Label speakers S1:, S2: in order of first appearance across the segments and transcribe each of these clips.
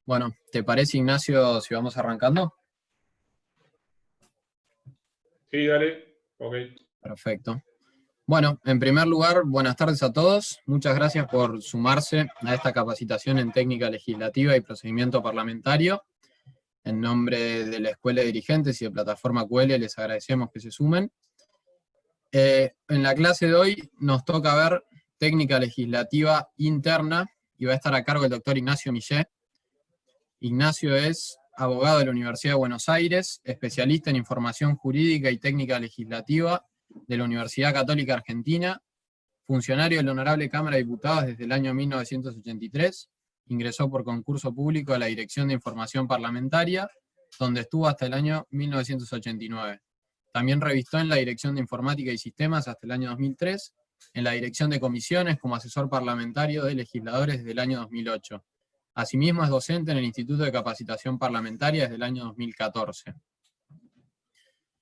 S1: Bueno, ¿te parece, Ignacio, si vamos arrancando?
S2: Sí, dale. Ok.
S1: Perfecto. Bueno, en primer lugar, buenas tardes a todos. Muchas gracias por sumarse a esta capacitación en técnica legislativa y procedimiento parlamentario. En nombre de la Escuela de Dirigentes y de Plataforma QL les agradecemos que se sumen. En la clase de hoy nos toca ver técnica legislativa interna y va a estar a cargo el doctor Ignacio Millet. Ignacio es abogado de la Universidad de Buenos Aires, especialista en información jurídica y técnica legislativa de la Universidad Católica Argentina, funcionario de la Honorable Cámara de Diputados desde el año 1983, ingresó por concurso público a la Dirección de Información Parlamentaria, donde estuvo hasta el año 1989. También revistó en la Dirección de Informática y Sistemas hasta el año 2003, en la Dirección de Comisiones como asesor parlamentario de legisladores desde el año 2008. Asimismo es docente en el Instituto de Capacitación Parlamentaria desde el año 2014.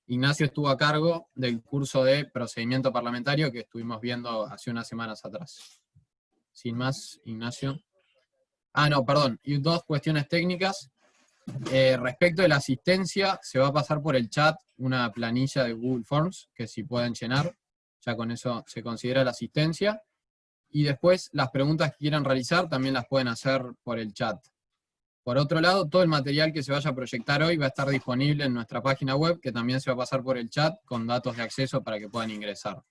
S1: Ignacio estuvo a cargo del curso de procedimiento parlamentario que estuvimos viendo hace unas semanas atrás. Sin más, Ignacio. No, perdón. Y dos cuestiones técnicas. Respecto de la asistencia, se va a pasar por el chat una planilla de Google Forms, que si pueden llenar, ya con eso se considera la asistencia. Y después, las preguntas que quieran realizar también las pueden hacer por el chat. Por otro lado, todo el material que se vaya a proyectar hoy va a estar disponible en nuestra página web, que también se va a pasar por el chat con datos de acceso para que puedan ingresar.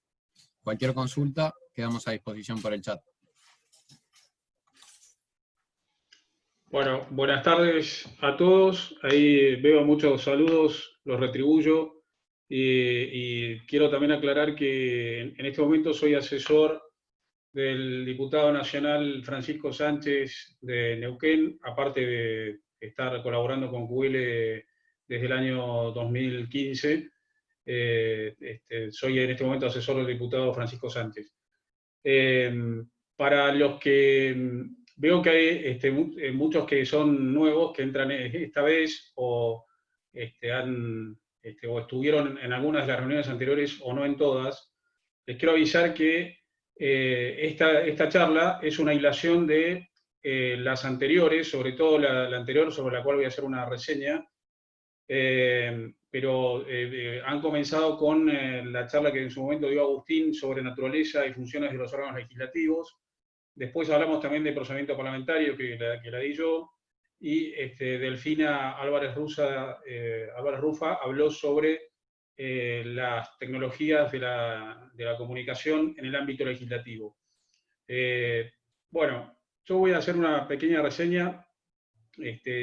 S1: Cualquier consulta, quedamos a disposición por el chat.
S2: Bueno, buenas tardes a todos. Ahí veo muchos saludos, los retribuyo. Y quiero también aclarar que en este momento soy asesor del diputado nacional Francisco Sánchez de Neuquén, aparte de estar colaborando con QL desde el año 2015. Soy en este momento asesor del diputado Francisco Sánchez. Para los que veo que hay muchos que son nuevos, que entran esta vez o o estuvieron en algunas de las reuniones anteriores o no en todas, les quiero avisar que esta charla es una hilación de las anteriores, sobre todo la anterior sobre la cual voy a hacer una reseña, pero han comenzado con la charla que en su momento dio Agustín sobre naturaleza y funciones de los órganos legislativos. Después hablamos también de procedimiento parlamentario, que la di yo, y Delfina Álvarez Rufa habló sobre las tecnologías de la comunicación en el ámbito legislativo. Bueno, yo voy a hacer una pequeña reseña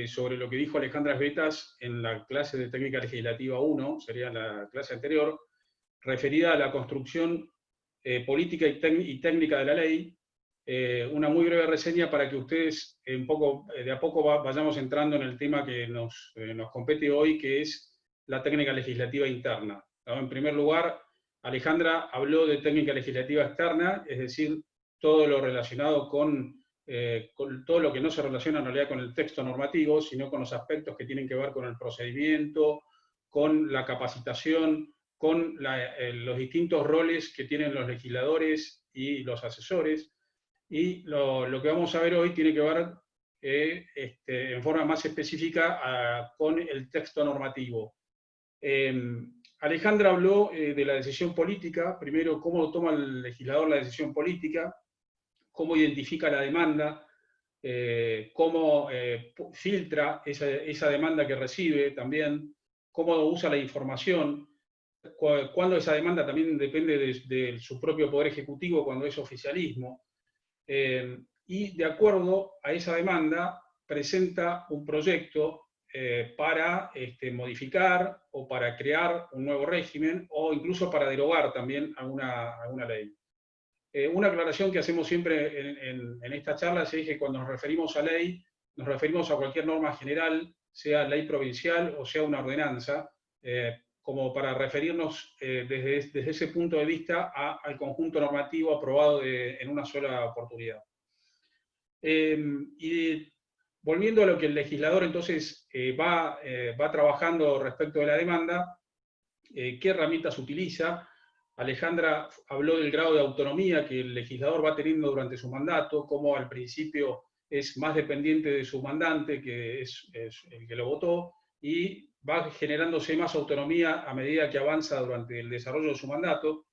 S2: sobre lo que dijo Alejandra Esbetas en la clase de técnica legislativa 1, sería la clase anterior, referida a la construcción política y técnica de la ley. Una muy breve reseña para que ustedes de a poco vayamos entrando en el tema que nos compete hoy, que es la técnica legislativa interna. En primer lugar, Alejandra habló de técnica legislativa externa, es decir, todo lo relacionado con todo lo que no se relaciona en realidad con el texto normativo, sino con los aspectos que tienen que ver con el procedimiento, con la capacitación, con los distintos roles que tienen los legisladores y los asesores. Y lo que vamos a ver hoy tiene que ver en forma más específica con el texto normativo. Alejandra habló de la decisión política, primero cómo toma el legislador la decisión política, cómo identifica la demanda, cómo filtra esa demanda que recibe también, cómo usa la información, cuándo esa demanda también depende de su propio poder ejecutivo, cuando es oficialismo, y de acuerdo a esa demanda presenta un proyecto para modificar o para crear un nuevo régimen o incluso para derogar también alguna ley. Una aclaración que hacemos siempre en estas charlas es que cuando nos referimos a ley, nos referimos a cualquier norma general, sea ley provincial o sea una ordenanza, como para referirnos desde ese punto de vista al conjunto normativo aprobado en una sola oportunidad. Y volviendo a lo que el legislador entonces va trabajando respecto de la demanda, qué herramientas utiliza. Alejandra habló del grado de autonomía que el legislador va teniendo durante su mandato, cómo al principio es más dependiente de su mandante, que es el que lo votó, y va generándose más autonomía a medida que avanza durante el desarrollo de su mandato,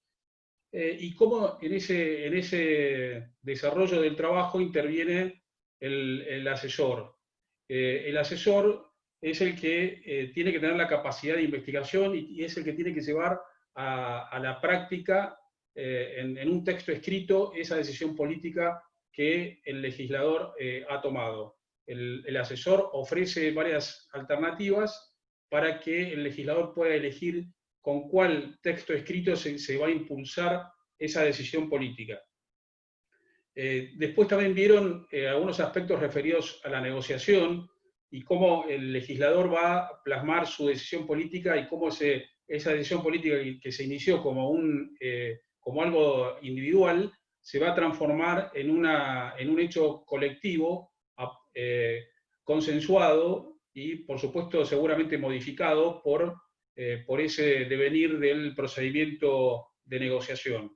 S2: y cómo en ese desarrollo del trabajo interviene el asesor. El asesor es el que tiene que tener la capacidad de investigación y es el que tiene que llevar a la práctica, en un texto escrito, esa decisión política que el legislador ha tomado. El asesor ofrece varias alternativas para que el legislador pueda elegir con cuál texto escrito se va a impulsar esa decisión política. Después también vieron algunos aspectos referidos a la negociación y cómo el legislador va a plasmar su decisión política y cómo esa decisión política que se inició como algo individual se va a transformar en un hecho colectivo, consensuado y, por supuesto, seguramente modificado por ese devenir del procedimiento de negociación.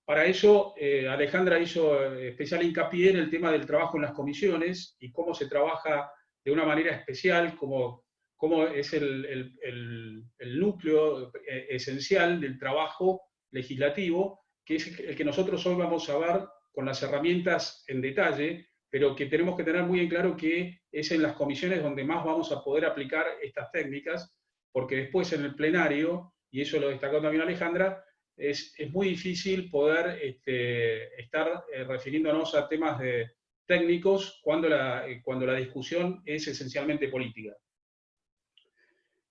S2: Para eso, Alejandra hizo especial hincapié en el tema del trabajo en las comisiones y cómo se trabaja de una manera especial, cómo es el núcleo esencial del trabajo legislativo, que es el que nosotros hoy vamos a ver con las herramientas en detalle, pero que tenemos que tener muy en claro que es en las comisiones donde más vamos a poder aplicar estas técnicas, porque después en el plenario, y eso lo destacó también Alejandra, es muy difícil poder estar refiriéndonos a temas técnicos cuando la discusión es esencialmente política.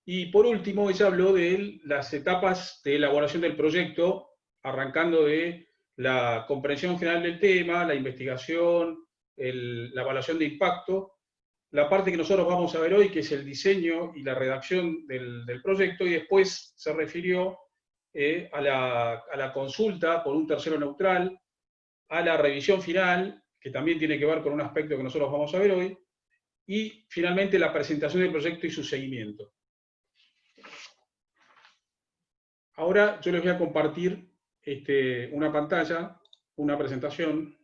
S2: Y por último, ella habló de las etapas de elaboración del proyecto, arrancando de la comprensión general del tema, la investigación, la evaluación de impacto, la parte que nosotros vamos a ver hoy, que es el diseño y la redacción del proyecto, y después se refirió a la consulta por un tercero neutral, a la revisión final, que también tiene que ver con un aspecto que nosotros vamos a ver hoy, y finalmente la presentación del proyecto y su seguimiento. Ahora yo les voy a compartir una pantalla, una presentación.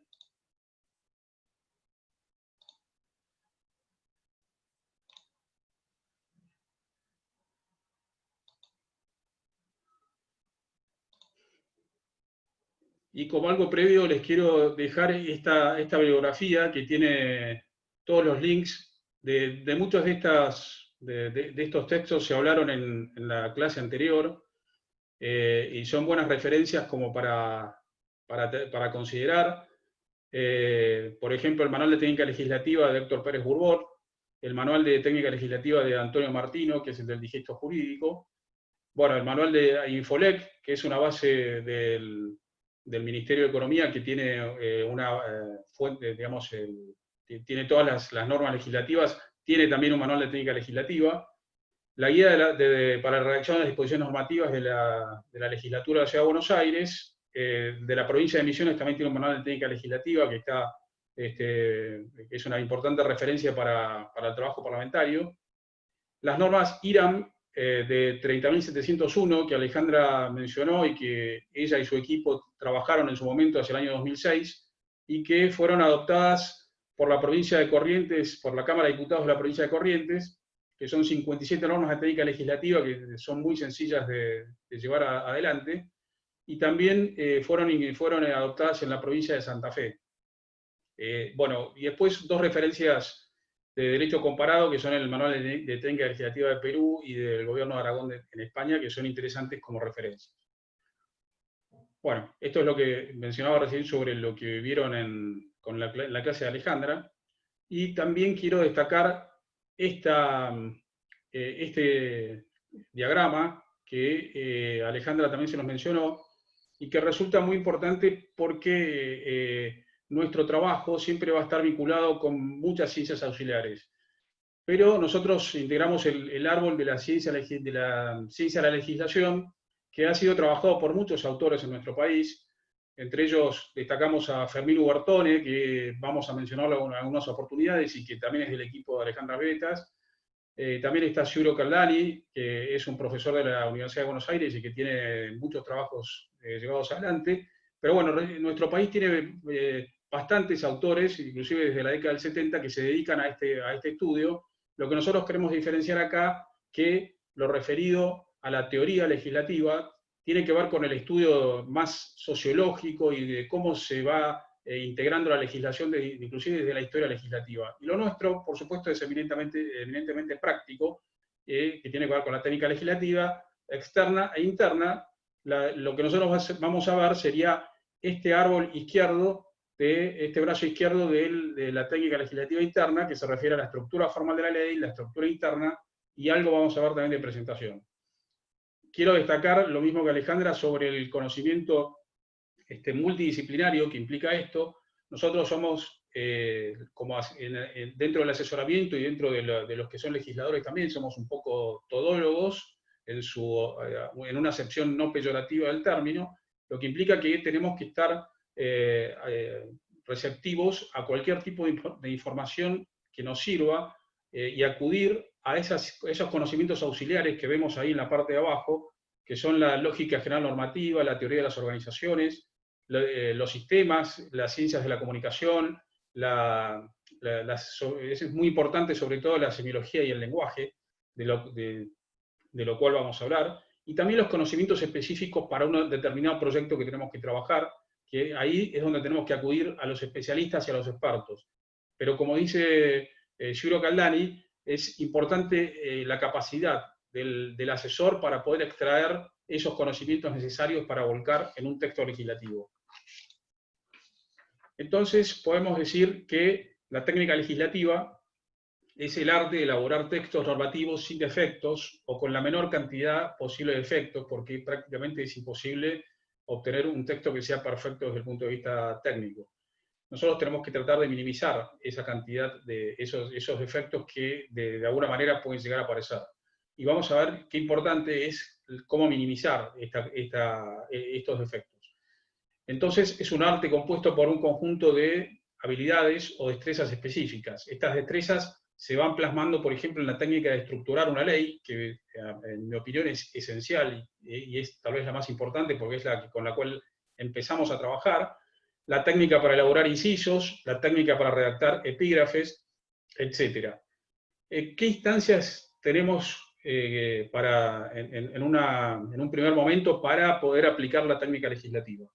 S2: Y como algo previo les quiero dejar esta bibliografía que tiene todos los links de muchos de estos textos se hablaron en la clase anterior, y son buenas referencias como para considerar. Por ejemplo, el Manual de Técnica Legislativa de Héctor Pérez Burbor, el Manual de Técnica Legislativa de Antonio Martino, que es el del Digiesto Jurídico, bueno, el Manual de Infolec, que es una base del Ministerio de Economía, que tiene una fuente, digamos, tiene todas las normas legislativas, tiene también un manual de técnica legislativa. La guía para la redacción de las disposiciones normativas de la legislatura de la Ciudad de Buenos Aires, de la provincia de Misiones, también tiene un manual de técnica legislativa que es una importante referencia para el trabajo parlamentario. Las normas IRAM de 30.701, que Alejandra mencionó y que ella y su equipo trabajaron en su momento hacia el año 2006, y que fueron adoptadas por la provincia de Corrientes, por la Cámara de Diputados de la provincia de Corrientes, que son 57 normas de técnica legislativa que son muy sencillas de llevar adelante, y también fueron adoptadas en la provincia de Santa Fe. Bueno, y después dos referencias de derecho comparado, que son el Manual de Técnica Legislativa de Perú y del Gobierno de Aragón en España, que son interesantes como referencias. Bueno, esto es lo que mencionaba recién sobre lo que vieron con la clase de Alejandra, y también quiero destacar este diagrama que Alejandra también se nos mencionó, y que resulta muy importante porque nuestro trabajo siempre va a estar vinculado con muchas ciencias auxiliares. Pero nosotros integramos el árbol de la ciencia de la legislación, que ha sido trabajado por muchos autores en nuestro país. Entre ellos destacamos a Fermín Ubertone, que vamos a mencionarlo en algunas oportunidades y que también es del equipo de Alejandra Vetas. También está Giuro Caldani, que es un profesor de la Universidad de Buenos Aires y que tiene muchos trabajos llevados adelante. Pero bueno, nuestro país tiene bastantes autores, inclusive desde la década del 70, que se dedican a este estudio. Lo que nosotros queremos diferenciar acá, que lo referido a la teoría legislativa tiene que ver con el estudio más sociológico y de cómo se va integrando la legislación, inclusive desde la historia legislativa. Y lo nuestro, por supuesto, es eminentemente práctico, que tiene que ver con la técnica legislativa externa e interna. Lo que nosotros vamos a ver sería este árbol izquierdo, este brazo izquierdo de la técnica legislativa interna, que se refiere a la estructura formal de la ley, la estructura interna, y algo vamos a ver también de presentación. Quiero destacar lo mismo que Alejandra sobre el conocimiento multidisciplinario que implica esto. Nosotros somos, dentro del asesoramiento y dentro de los que son legisladores también, somos un poco todólogos, en una acepción no peyorativa del término, lo que implica que tenemos que estar receptivos a cualquier tipo de información que nos sirva y acudir a esos conocimientos auxiliares que vemos ahí en la parte de abajo, que son la lógica general normativa, la teoría de las organizaciones, los sistemas, las ciencias de la comunicación, es muy importante sobre todo la semiología y el lenguaje, de lo cual vamos a hablar, y también los conocimientos específicos para un determinado proyecto que tenemos que trabajar, que ahí es donde tenemos que acudir a los especialistas y a los expertos. Pero como dice Giulio Caldani, es importante la capacidad del asesor para poder extraer esos conocimientos necesarios para volcar en un texto legislativo. Entonces, podemos decir que la técnica legislativa es el arte de elaborar textos normativos sin defectos o con la menor cantidad posible de defectos, porque prácticamente es imposible obtener un texto que sea perfecto desde el punto de vista técnico. Nosotros tenemos que tratar de minimizar esa cantidad de esos defectos que de alguna manera pueden llegar a aparecer. Y vamos a ver qué importante es cómo minimizar estos defectos. Entonces, es un arte compuesto por un conjunto de habilidades o destrezas específicas. Estas destrezas se van plasmando, por ejemplo, en la técnica de estructurar una ley, que en mi opinión es esencial y es tal vez la más importante porque es con la cual empezamos a trabajar, la técnica para elaborar incisos, la técnica para redactar epígrafes, etc. ¿Qué instancias tenemos en un primer momento para poder aplicar la técnica legislativa?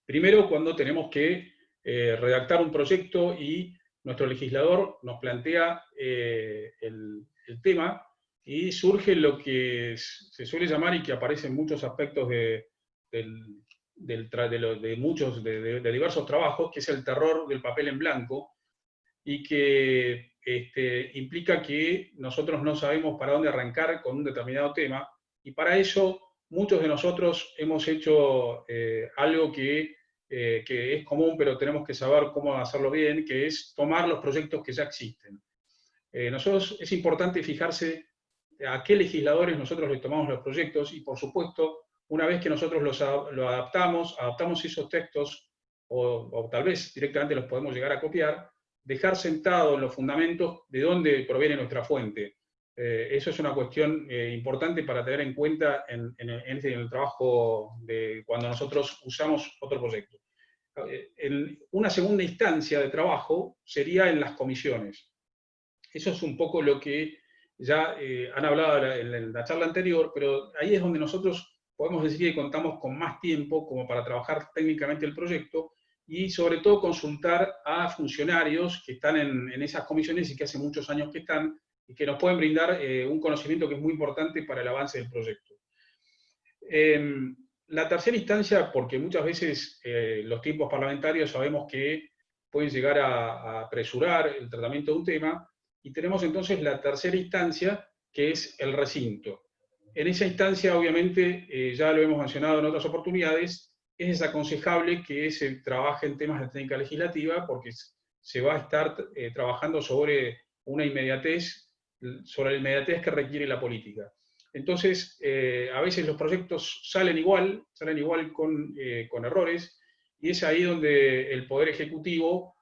S2: Primero, cuando tenemos que redactar un proyecto y nuestro legislador nos plantea el tema y surge lo que se suele llamar y que aparece en muchos aspectos de diversos trabajos, que es el terror del papel en blanco, y que implica que nosotros no sabemos para dónde arrancar con un determinado tema, y para eso muchos de nosotros hemos hecho algo que es común, pero tenemos que saber cómo hacerlo bien, que es tomar los proyectos que ya existen. Nosotros es importante fijarse a qué legisladores nosotros les tomamos los proyectos, y por supuesto, una vez que nosotros lo adaptamos esos textos, o tal vez directamente los podemos llegar a copiar, dejar sentado en los fundamentos de dónde proviene nuestra fuente. Eso es una cuestión importante para tener en cuenta en el trabajo de cuando nosotros usamos otro proyecto. En una segunda instancia de trabajo sería en las comisiones. Eso es un poco lo que ya han hablado en la charla anterior, pero ahí es donde nosotros podemos decir que contamos con más tiempo como para trabajar técnicamente el proyecto y sobre todo consultar a funcionarios que están en esas comisiones y que hace muchos años que están y que nos pueden brindar un conocimiento que es muy importante para el avance del proyecto. La tercera instancia, porque muchas veces los tiempos parlamentarios sabemos que pueden llegar a apresurar el tratamiento de un tema, y tenemos entonces la tercera instancia, que es el recinto. En esa instancia, obviamente, ya lo hemos mencionado en otras oportunidades, es desaconsejable que se trabaje en temas de técnica legislativa, porque se va a estar trabajando sobre la inmediatez que requiere la política. Entonces, a veces los proyectos salen igual con errores, y es ahí donde el Poder Ejecutivo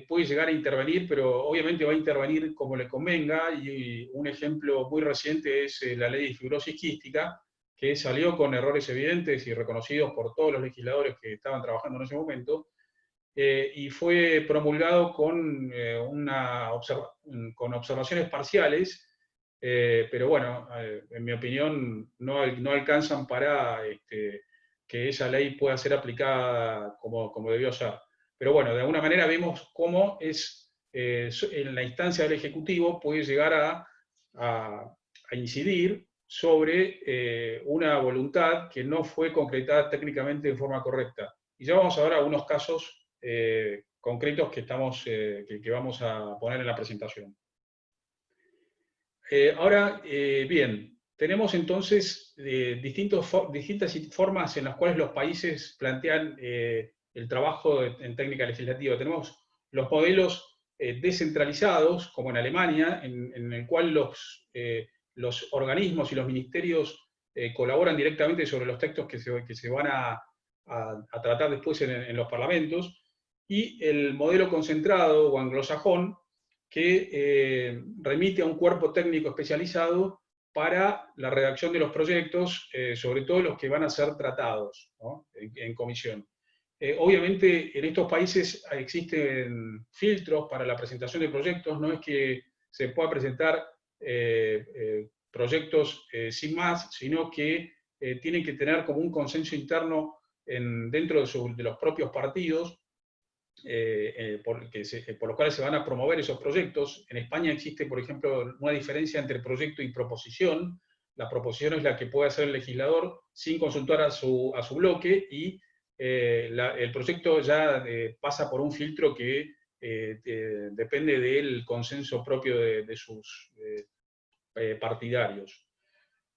S2: puede llegar a intervenir, pero obviamente va a intervenir como le convenga, y un ejemplo muy reciente es la ley de fibrosis quística, que salió con errores evidentes y reconocidos por todos los legisladores que estaban trabajando en ese momento, y fue promulgado con, con observaciones parciales, pero bueno, en mi opinión no alcanzan para que esa ley pueda ser aplicada como debió ser. Pero bueno, de alguna manera vemos cómo en la instancia del Ejecutivo puede llegar a incidir sobre una voluntad que no fue concretada técnicamente de forma correcta. Y ya vamos a ver algunos casos concretos que vamos a poner en la presentación. Ahora, bien, tenemos entonces distintas formas en las cuales los países plantean el trabajo en técnica legislativa. Tenemos los modelos descentralizados, como en Alemania, en el cual los organismos y los ministerios colaboran directamente sobre los textos que se van a tratar después en los parlamentos, y el modelo concentrado o anglosajón, que remite a un cuerpo técnico especializado para la redacción de los proyectos, sobre todo los que van a ser tratados, ¿no?, en comisión. Obviamente en estos países existen filtros para la presentación de proyectos, no es que se pueda presentar proyectos sin más, sino que tienen que tener como un consenso interno dentro de los propios partidos, por los cuales se van a promover esos proyectos. En España existe, por ejemplo, una diferencia entre proyecto y proposición. La proposición es la que puede hacer el legislador sin consultar a su bloque, y el proyecto ya pasa por un filtro que depende del consenso propio de sus partidarios.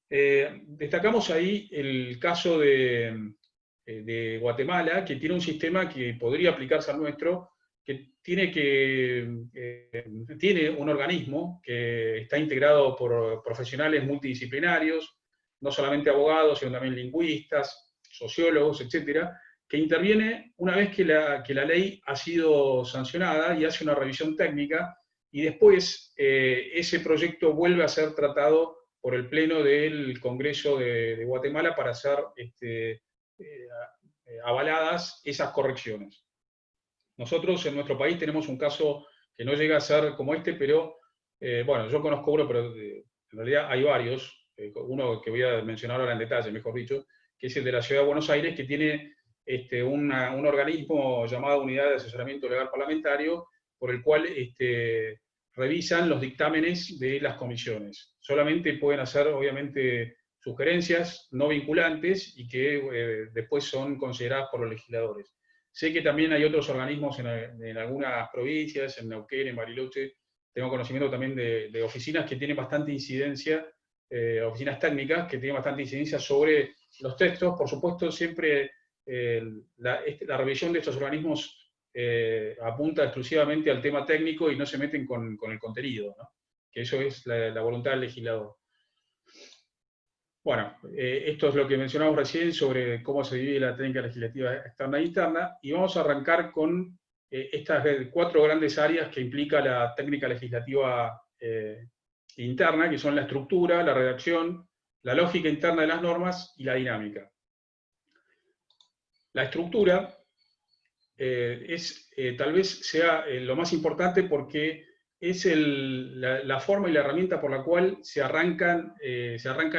S2: Destacamos ahí el caso de Guatemala, que tiene un sistema que podría aplicarse al nuestro, que tiene un organismo que está integrado por profesionales multidisciplinarios, no solamente abogados, sino también lingüistas, sociólogos, etcétera, que interviene una vez que la ley ha sido sancionada y hace una revisión técnica, y después ese proyecto vuelve a ser tratado por el Pleno del Congreso de Guatemala para ser avaladas esas correcciones. Nosotros en nuestro país tenemos un caso que no llega a ser como este, pero bueno, yo conozco uno, pero en realidad hay varios, uno que voy a mencionar ahora en detalle, mejor dicho, que es el de la Ciudad de Buenos Aires, que tiene un organismo llamado Unidad de Asesoramiento Legal Parlamentario, por el cual revisan los dictámenes de las comisiones. Solamente pueden hacer, obviamente, sugerencias no vinculantes y que después son consideradas por los legisladores. Sé que también hay otros organismos en algunas provincias, en Neuquén, en Bariloche. Tengo conocimiento también de oficinas que tienen bastante incidencia, oficinas técnicas que tienen bastante incidencia sobre los textos. Por supuesto, siempre la revisión de estos organismos apunta exclusivamente al tema técnico y no se meten con el contenido, ¿no?, que eso es la voluntad del legislador. Bueno, esto es lo que mencionamos recién sobre cómo se divide la técnica legislativa externa e interna, y vamos a arrancar con estas 4 grandes áreas que implica la técnica legislativa interna, que son la estructura, la redacción, la lógica interna de las normas y la dinámica. La estructura tal vez sea lo más importante, porque es la forma y la herramienta por la cual se arranca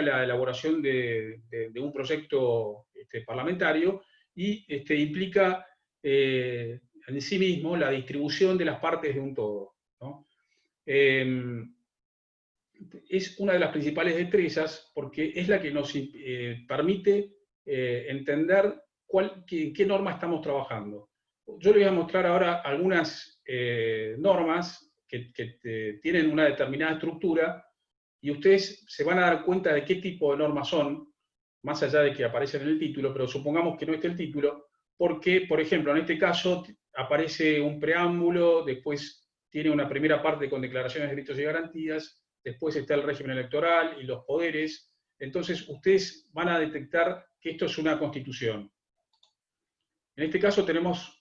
S2: la elaboración de un proyecto parlamentario, y implica en sí mismo la distribución de las partes de un todo, ¿no? Es una de las principales destrezas, porque es la que nos permite entender qué norma estamos trabajando. Yo les voy a mostrar ahora algunas normas que tienen una determinada estructura, y ustedes se van a dar cuenta de qué tipo de normas son, más allá de que aparecen en el título, pero supongamos que no esté el título, porque, por ejemplo, en este caso aparece un preámbulo, después tiene una primera parte con declaraciones de derechos y garantías, después está el régimen electoral y los poderes. Entonces, ustedes van a detectar que esto es una constitución. En este caso tenemos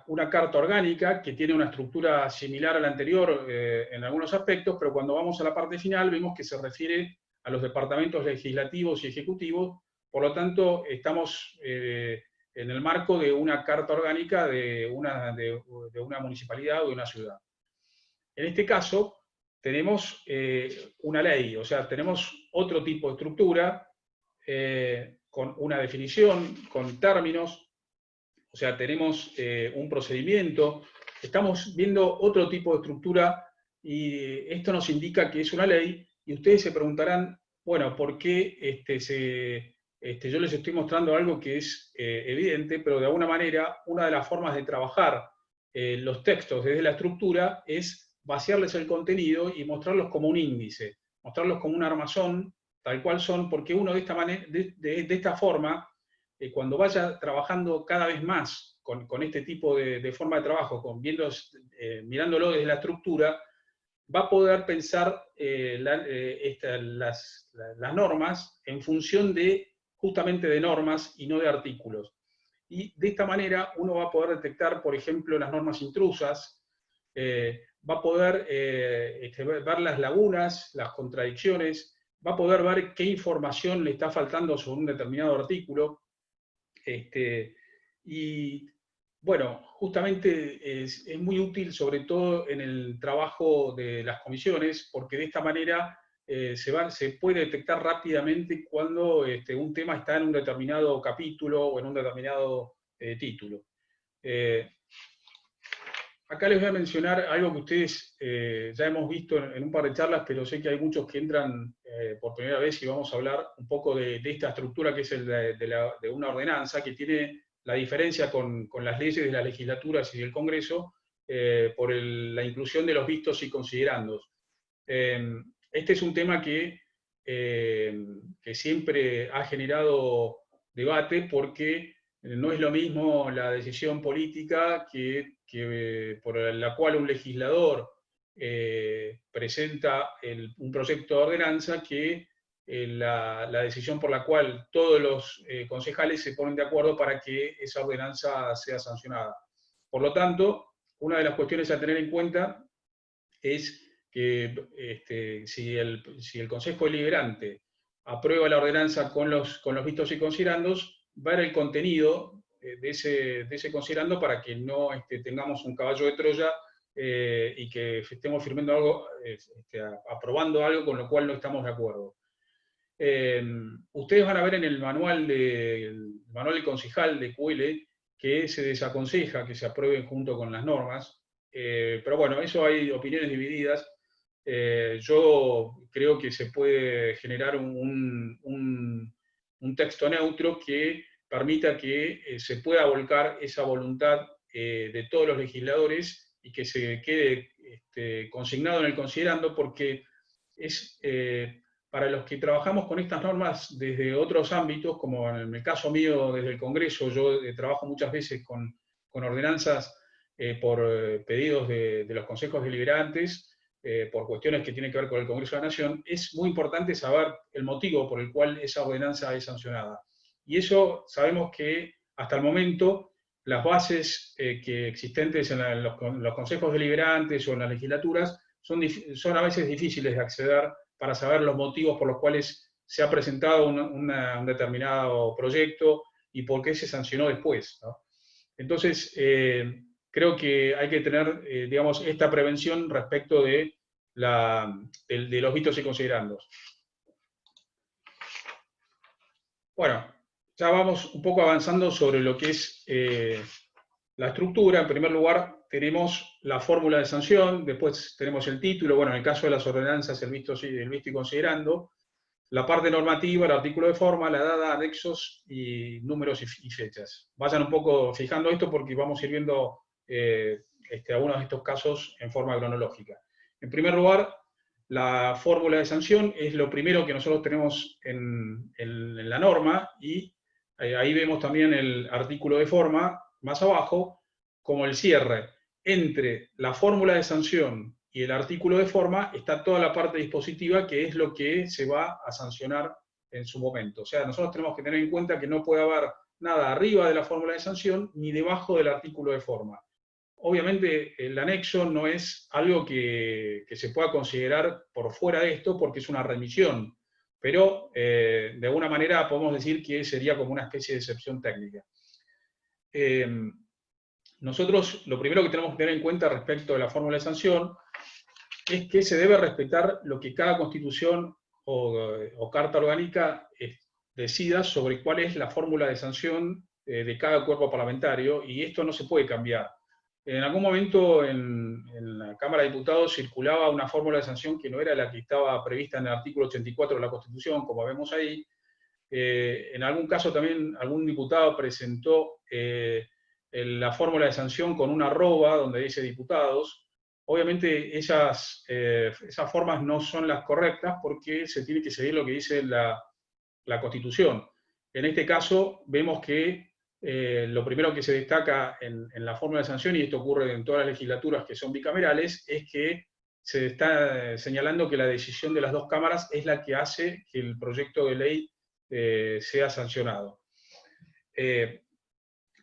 S2: una carta orgánica que tiene una estructura similar a la anterior en algunos aspectos, pero cuando vamos a la parte final vemos que se refiere a los departamentos legislativos y ejecutivos. Por lo tanto, estamos en el marco de una carta orgánica de una municipalidad o de una ciudad. En este caso, tenemos una ley, o sea, tenemos otro tipo de estructura, con una definición, con términos, o sea, tenemos un procedimiento, estamos viendo otro tipo de estructura y esto nos indica que es una ley y ustedes se preguntarán, bueno, ¿por qué yo les estoy mostrando algo que es evidente, pero de alguna manera una de las formas de trabajar los textos desde la estructura es vaciarles el contenido y mostrarlos como un índice, mostrarlos como un armazón, tal cual son, porque uno de esta manera, de esta forma, cuando vaya trabajando cada vez más con este tipo de forma de trabajo, mirándolo desde la estructura, va a poder pensar las normas en función justamente de normas y no de artículos. Y de esta manera uno va a poder detectar, por ejemplo, las normas intrusas, va a poder ver las lagunas, las contradicciones, va a poder ver qué información le está faltando sobre un determinado artículo. Y bueno, justamente es muy útil, sobre todo en el trabajo de las comisiones, porque de esta manera se puede detectar rápidamente cuando un tema está en un determinado capítulo o en un determinado título. Acá les voy a mencionar algo que ustedes ya hemos visto en un par de charlas, pero sé que hay muchos que entran por primera vez y vamos a hablar un poco de esta estructura que es de una ordenanza, que tiene la diferencia con las leyes de las legislaturas y del Congreso por la inclusión de los vistos y considerandos. Este es un tema que siempre ha generado debate porque no es lo mismo la decisión política por la cual un legislador presenta un proyecto de ordenanza que la decisión por la cual todos los concejales se ponen de acuerdo para que esa ordenanza sea sancionada. Por lo tanto, una de las cuestiones a tener en cuenta es que si el Consejo Deliberante aprueba la ordenanza con los vistos y considerandos, ver el contenido de ese considerando para que no tengamos un caballo de Troya y que estemos firmando algo, aprobando algo con lo cual no estamos de acuerdo. Ustedes van a ver en el manual del concejal de QL que se desaconseja que se aprueben junto con las normas, pero bueno, eso hay opiniones divididas. Yo creo que se puede generar un texto neutro que permita que se pueda volcar esa voluntad de todos los legisladores y que se quede consignado en el considerando, porque es para los que trabajamos con estas normas desde otros ámbitos, como en el caso mío desde el Congreso, yo trabajo muchas veces con ordenanzas por pedidos de los consejos deliberantes, por cuestiones que tienen que ver con el Congreso de la Nación. Es muy importante saber el motivo por el cual esa ordenanza es sancionada. Y eso sabemos que hasta el momento las bases que existentes en los consejos deliberantes o en las legislaturas son a veces difíciles de acceder para saber los motivos por los cuales se ha presentado un determinado proyecto y por qué se sancionó después, ¿no? Entonces, creo que hay que tener, digamos, esta prevención respecto de los vistos y considerandos. Bueno, ya vamos un poco avanzando sobre lo que es la estructura. En primer lugar, tenemos la fórmula de sanción, después tenemos el título, bueno, en el caso de las ordenanzas, el visto y considerando, la parte normativa, el artículo de forma, la dada, anexos y números y fechas. Vayan un poco fijando esto porque vamos a ir viendo algunos de estos casos en forma cronológica. En primer lugar, la fórmula de sanción es lo primero que nosotros tenemos en la norma, y ahí vemos también el artículo de forma más abajo, como el cierre. Entre la fórmula de sanción y el artículo de forma está toda la parte dispositiva, que es lo que se va a sancionar en su momento. O sea, nosotros tenemos que tener en cuenta que no puede haber nada arriba de la fórmula de sanción ni debajo del artículo de forma. Obviamente el anexo no es algo que se pueda considerar por fuera de esto, porque es una remisión, pero de alguna manera podemos decir que sería como una especie de excepción técnica. nosotros lo primero que tenemos que tener en cuenta respecto a la fórmula de sanción es que se debe respetar lo que cada constitución o carta orgánica decida sobre cuál es la fórmula de sanción de cada cuerpo parlamentario, y esto no se puede cambiar. En algún momento en la Cámara de Diputados circulaba una fórmula de sanción que no era la que estaba prevista en el artículo 84 de la Constitución, como vemos ahí. En algún caso también algún diputado presentó la fórmula de sanción con una arroba donde dice diputados. Obviamente esas formas no son las correctas porque se tiene que seguir lo que dice la Constitución. En este caso vemos que lo primero que se destaca en la fórmula de sanción, y esto ocurre en todas las legislaturas que son bicamerales, es que se está señalando que la decisión de las dos cámaras es la que hace que el proyecto de ley sea sancionado.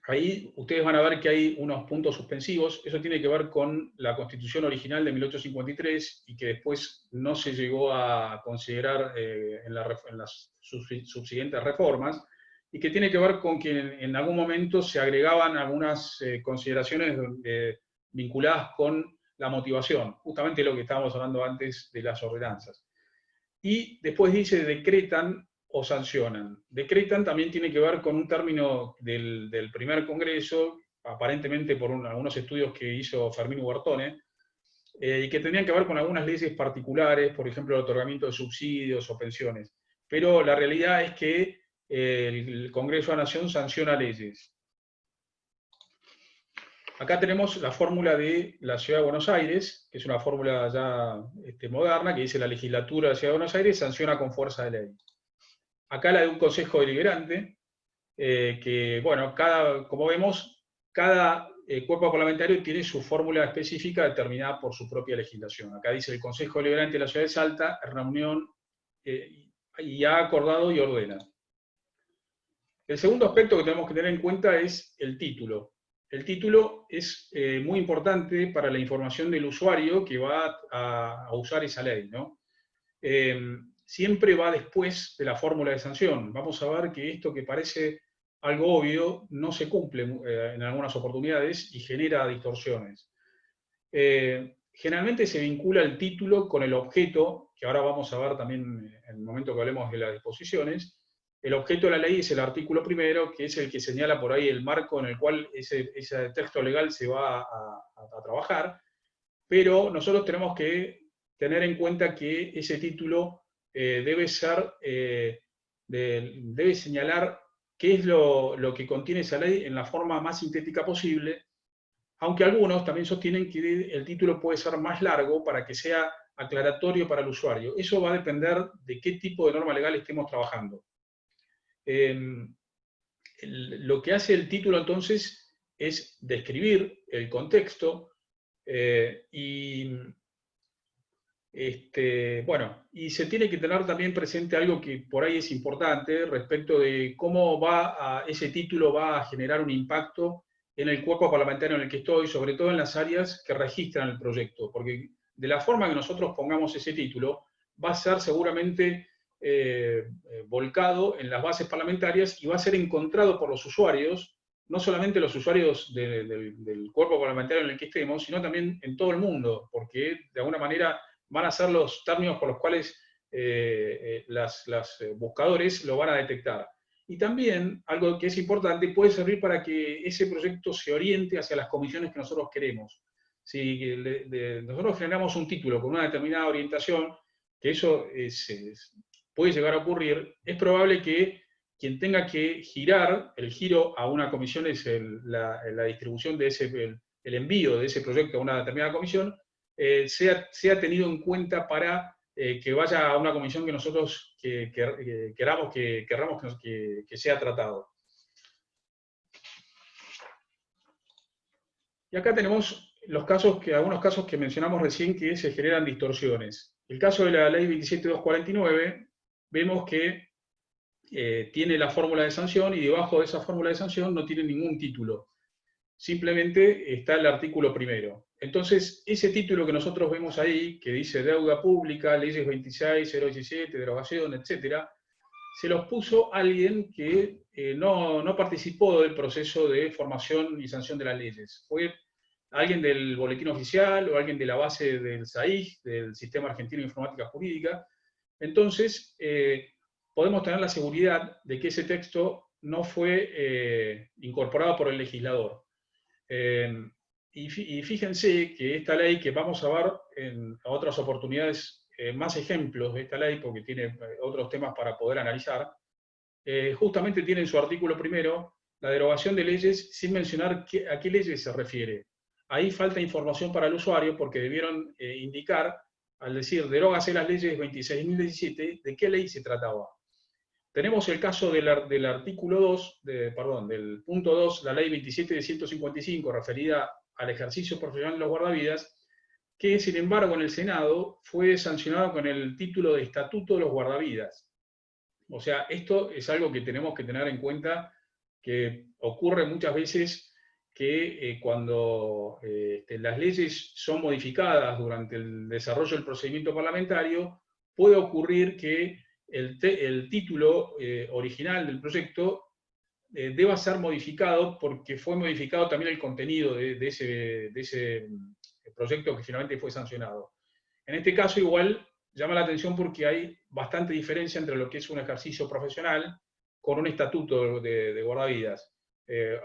S2: Ahí ustedes van a ver que hay unos puntos suspensivos. Eso tiene que ver con la Constitución original de 1853 y que después no se llegó a considerar en las subsiguientes reformas, y que tiene que ver con que en algún momento se agregaban algunas consideraciones vinculadas con la motivación, justamente lo que estábamos hablando antes de las ordenanzas. Y después dice decretan o sancionan. Decretan también tiene que ver con un término del primer Congreso, aparentemente por algunos estudios que hizo Fermín Ubertone, y que tenían que ver con algunas leyes particulares, por ejemplo, el otorgamiento de subsidios o pensiones. Pero la realidad es que el Congreso de la Nación sanciona leyes. Acá tenemos la fórmula de la Ciudad de Buenos Aires, que es una fórmula ya moderna, que dice la legislatura de la Ciudad de Buenos Aires sanciona con fuerza de ley. Acá la de un consejo deliberante, que, bueno, como vemos, cada cuerpo parlamentario tiene su fórmula específica determinada por su propia legislación. Acá dice el Consejo Deliberante de la Ciudad de Salta, reunión, y ha acordado y ordena. El segundo aspecto que tenemos que tener en cuenta es el título. El título es muy importante para la información del usuario que va a usar esa ley, ¿no? Siempre va después de la fórmula de sanción. Vamos a ver que esto que parece algo obvio no se cumple en algunas oportunidades y genera distorsiones. Generalmente se vincula el título con el objeto, que ahora vamos a ver también en el momento que hablemos de las disposiciones. El objeto de la ley es el artículo primero, que es el que señala por ahí el marco en el cual ese texto legal se va a trabajar, pero nosotros tenemos que tener en cuenta que ese título debe señalar qué es lo que contiene esa ley en la forma más sintética posible, aunque algunos también sostienen que el título puede ser más largo para que sea aclaratorio para el usuario. Eso va a depender de qué tipo de norma legal estemos trabajando. Lo que hace el título entonces es describir el contexto bueno, y se tiene que tener también presente algo que por ahí es importante respecto de cómo ese título va a generar un impacto en el cuerpo parlamentario en el que estoy, sobre todo en las áreas que registran el proyecto, porque de la forma que nosotros pongamos ese título, va a ser seguramente volcado en las bases parlamentarias y va a ser encontrado por los usuarios, no solamente los usuarios del cuerpo parlamentario en el que estemos, sino también en todo el mundo, porque de alguna manera van a ser los términos por los cuales los buscadores lo van a detectar. Y también, algo que es importante, puede servir para que ese proyecto se oriente hacia las comisiones que nosotros queremos. Si nosotros generamos un título con una determinada orientación, que eso puede llegar a ocurrir, es probable que quien tenga que girar, el giro a una comisión es la distribución de el envío de ese proyecto a una determinada comisión, sea tenido en cuenta para que vaya a una comisión que nosotros queramos que sea tratado. Y acá tenemos algunos casos que mencionamos recién que se generan distorsiones. El caso de la ley 27249, vemos que tiene la fórmula de sanción y debajo de esa fórmula de sanción no tiene ningún título. Simplemente está el artículo primero. Entonces, ese título que nosotros vemos ahí, que dice deuda pública, leyes 26, 017, derogación, etc., se los puso alguien que no participó del proceso de formación y sanción de las leyes. Fue alguien del boletín oficial o alguien de la base del SAIJ, del Sistema Argentino de Informática Jurídica. Entonces, podemos tener la seguridad de que ese texto no fue incorporado por el legislador. Y fíjense que esta ley, que vamos a ver en otras oportunidades más ejemplos de esta ley, porque tiene otros temas para poder analizar, justamente tiene en su artículo primero la derogación de leyes sin mencionar a qué leyes se refiere. Ahí falta información para el usuario porque debieron indicar, al decir derógase las leyes 26.017, de qué ley se trataba. Tenemos el caso del artículo 2, del punto 2, la ley 27 de 155, referida al ejercicio profesional de los guardavidas, que sin embargo en el Senado fue sancionado con el título de Estatuto de los Guardavidas. O sea, esto es algo que tenemos que tener en cuenta, que ocurre muchas veces que cuando las leyes son modificadas durante el desarrollo del procedimiento parlamentario, puede ocurrir que el título original del proyecto deba ser modificado porque fue modificado también el contenido de ese proyecto que finalmente fue sancionado. En este caso igual llama la atención porque hay bastante diferencia entre lo que es un ejercicio profesional con un estatuto de guardavidas.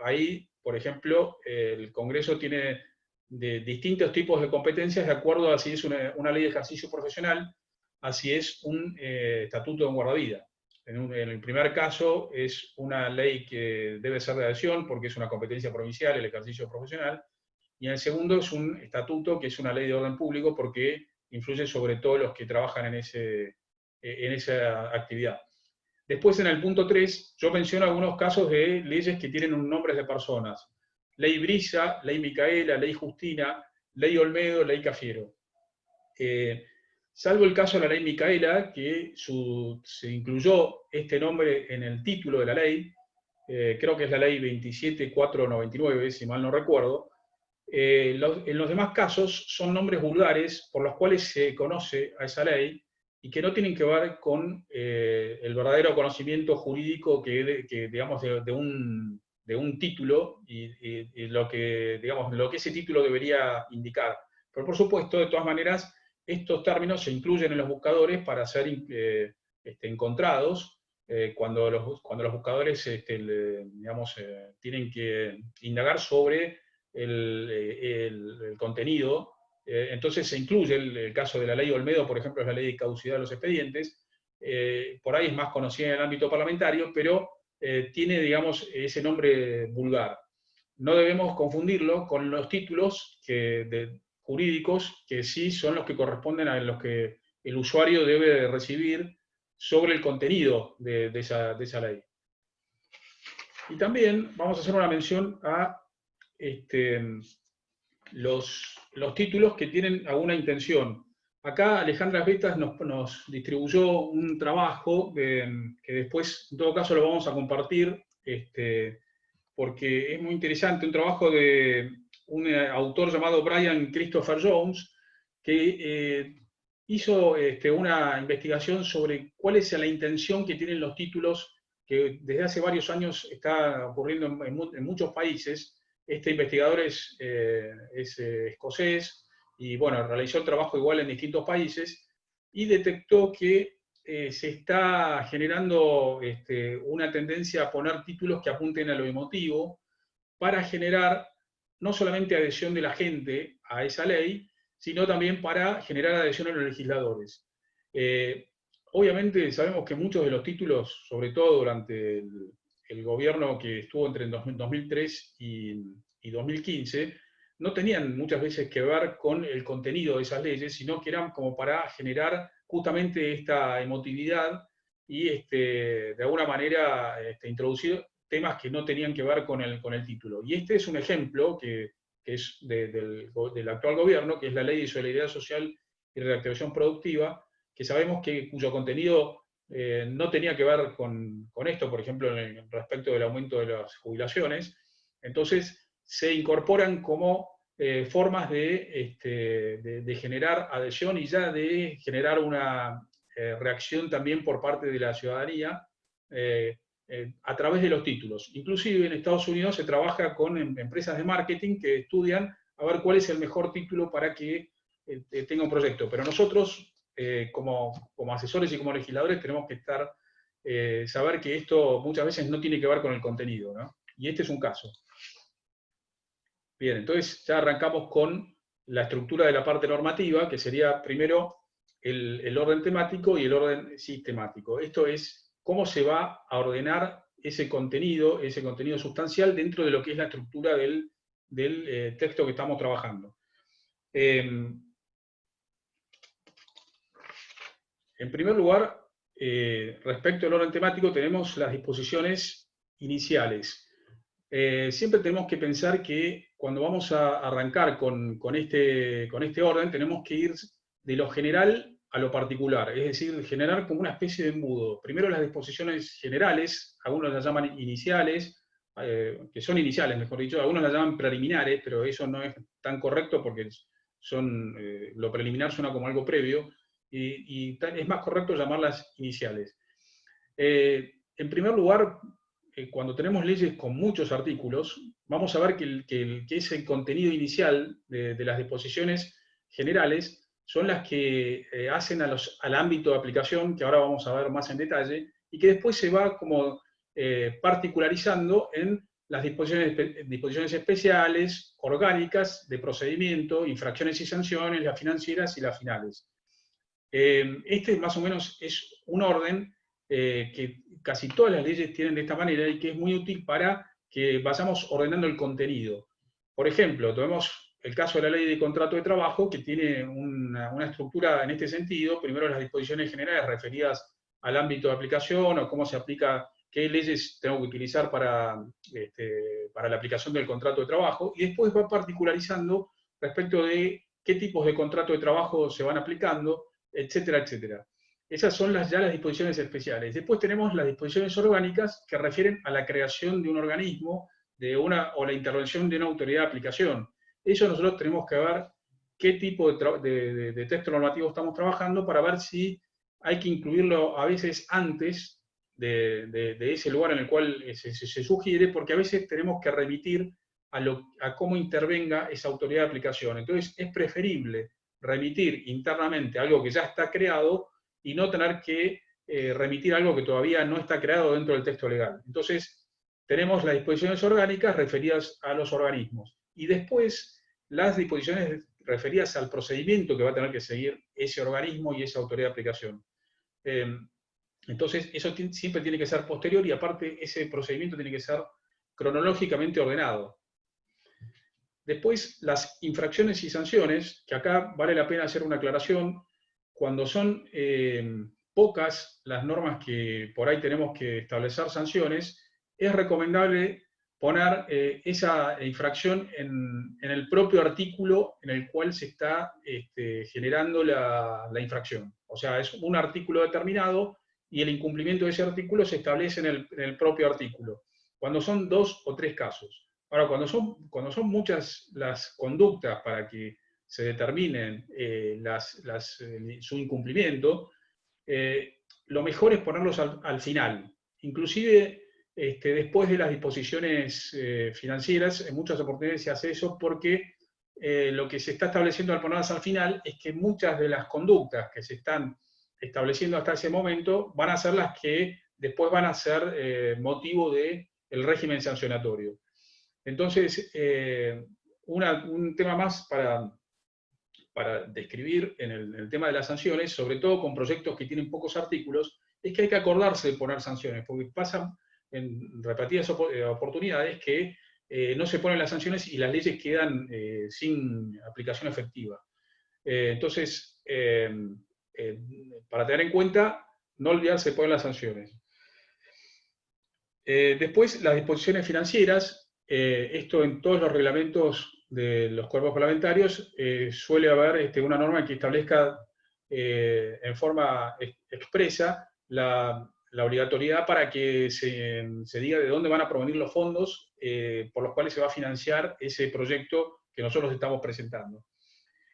S2: Ahí, por ejemplo, el Congreso tiene distintos tipos de competencias de acuerdo a si es una ley de ejercicio profesional, a si es un estatuto de guardavida. En el primer caso es una ley que debe ser de adhesión porque es una competencia provincial, el ejercicio profesional, y en el segundo es un estatuto que es una ley de orden público porque influye sobre todos los que trabajan en esa actividad. Después, en el punto 3, yo menciono algunos casos de leyes que tienen un nombre de personas. Ley Brisa, Ley Micaela, Ley Justina, Ley Olmedo, Ley Cafiero. Salvo el caso de la Ley Micaela, que se incluyó este nombre en el título de la ley, creo que es la Ley 27499, si mal no recuerdo. En los demás casos son nombres vulgares por los cuales se conoce a esa ley y que no tienen que ver con el verdadero conocimiento jurídico digamos, de un título y lo que ese título debería indicar. Pero por supuesto, de todas maneras, estos términos se incluyen en los buscadores para ser encontrados cuando los buscadores tienen que indagar sobre el contenido. Entonces se incluye el caso de la ley Olmedo, por ejemplo, es la ley de caducidad de los expedientes. Por ahí es más conocida en el ámbito parlamentario, pero tiene, digamos, ese nombre vulgar. No debemos confundirlo con los títulos jurídicos que sí son los que corresponden a los que el usuario debe recibir sobre el contenido de esa ley. Y también vamos a hacer una mención a los títulos que tienen alguna intención. Acá Alejandra Vetas nos distribuyó un trabajo que después, en todo caso, lo vamos a compartir, porque es muy interesante, un trabajo de un autor llamado Brian Christopher Jones, que hizo una investigación sobre cuál es la intención que tienen los títulos, que desde hace varios años está ocurriendo en muchos países. Este investigador es escocés y bueno, realizó el trabajo igual en distintos países y detectó que se está generando una tendencia a poner títulos que apunten a lo emotivo para generar no solamente adhesión de la gente a esa ley, sino también para generar adhesión a los legisladores. Obviamente sabemos que muchos de los títulos, sobre todo durante el gobierno que estuvo entre 2003 y 2015, no tenían muchas veces que ver con el contenido de esas leyes, sino que eran como para generar justamente esta emotividad y de alguna manera introducir temas que no tenían que ver con el título. Y este es un ejemplo que es del actual gobierno, que es la Ley de Solidaridad Social y Reactivación Productiva, que sabemos cuyo contenido no tenía que ver con esto, por ejemplo, respecto del aumento de las jubilaciones. Entonces, se incorporan como formas de generar adhesión y ya de generar una reacción también por parte de la ciudadanía a través de los títulos. Inclusive en Estados Unidos se trabaja con empresas de marketing que estudian a ver cuál es el mejor título para que tenga un proyecto. Pero nosotros, como asesores y como legisladores, tenemos que saber que esto muchas veces no tiene que ver con el contenido, ¿no? Y este es un caso. Bien, entonces ya arrancamos con la estructura de la parte normativa, que sería primero el orden temático y el orden sistemático. Esto es cómo se va a ordenar ese contenido sustancial dentro de lo que es la estructura del texto que estamos trabajando. En primer lugar, respecto al orden temático, tenemos las disposiciones iniciales. Siempre tenemos que pensar que cuando vamos a arrancar con este orden, tenemos que ir de lo general a lo particular, es decir, generar como una especie de embudo. Primero las disposiciones generales, algunos las llaman iniciales, que son iniciales, mejor dicho, algunos las llaman preliminares, pero eso no es tan correcto porque lo preliminar suena como algo previo, y es más correcto llamarlas iniciales. En primer lugar, cuando tenemos leyes con muchos artículos, vamos a ver que ese contenido inicial de las disposiciones generales son las que hacen al ámbito de aplicación, que ahora vamos a ver más en detalle, y que después se va como particularizando en las disposiciones especiales, orgánicas, de procedimiento, infracciones y sanciones, las financieras y las finales. Este más o menos es un orden que casi todas las leyes tienen de esta manera y que es muy útil para que vayamos ordenando el contenido. Por ejemplo, tomemos el caso de la ley de contrato de trabajo, que tiene una estructura en este sentido. Primero las disposiciones generales referidas al ámbito de aplicación o cómo se aplica, qué leyes tengo que utilizar para la aplicación del contrato de trabajo, y después va particularizando respecto de qué tipos de contrato de trabajo se van aplicando, etcétera, etcétera. Esas son ya las disposiciones especiales. Después tenemos las disposiciones orgánicas que refieren a la creación de un organismo o la intervención de una autoridad de aplicación. Eso nosotros tenemos que ver qué tipo de texto normativo estamos trabajando para ver si hay que incluirlo a veces antes de ese lugar en el cual se sugiere, porque a veces tenemos que remitir a cómo intervenga esa autoridad de aplicación. Entonces es preferible remitir internamente algo que ya está creado y no tener que remitir algo que todavía no está creado dentro del texto legal. Entonces, tenemos las disposiciones orgánicas referidas a los organismos. Y después, las disposiciones referidas al procedimiento que va a tener que seguir ese organismo y esa autoridad de aplicación. Entonces, eso siempre tiene que ser posterior y aparte ese procedimiento tiene que ser cronológicamente ordenado. Después, las infracciones y sanciones, que acá vale la pena hacer una aclaración. Cuando son pocas las normas que por ahí tenemos que establecer sanciones, es recomendable poner esa infracción en el propio artículo en el cual se está generando la infracción. O sea, es un artículo determinado y el incumplimiento de ese artículo se establece en el propio artículo, cuando son 2 o 3 casos. Ahora, cuando son muchas las conductas para que se determinen su incumplimiento, lo mejor es ponerlos al final. Inclusive, después de las disposiciones financieras, en muchas oportunidades se hace eso porque lo que se está estableciendo al ponerlas al final es que muchas de las conductas que se están estableciendo hasta ese momento van a ser las que después van a ser motivo del régimen sancionatorio. Entonces, un tema más para describir en el tema de las sanciones, sobre todo con proyectos que tienen pocos artículos, es que hay que acordarse de poner sanciones, porque pasan en repetidas oportunidades que no se ponen las sanciones y las leyes quedan sin aplicación efectiva. Entonces, para tener en cuenta, no olvidarse de poner las sanciones. Después, las disposiciones financieras. Esto en todos los reglamentos de los cuerpos parlamentarios suele haber una norma que establezca en forma expresa la obligatoriedad para que se diga de dónde van a provenir los fondos por los cuales se va a financiar ese proyecto que nosotros estamos presentando.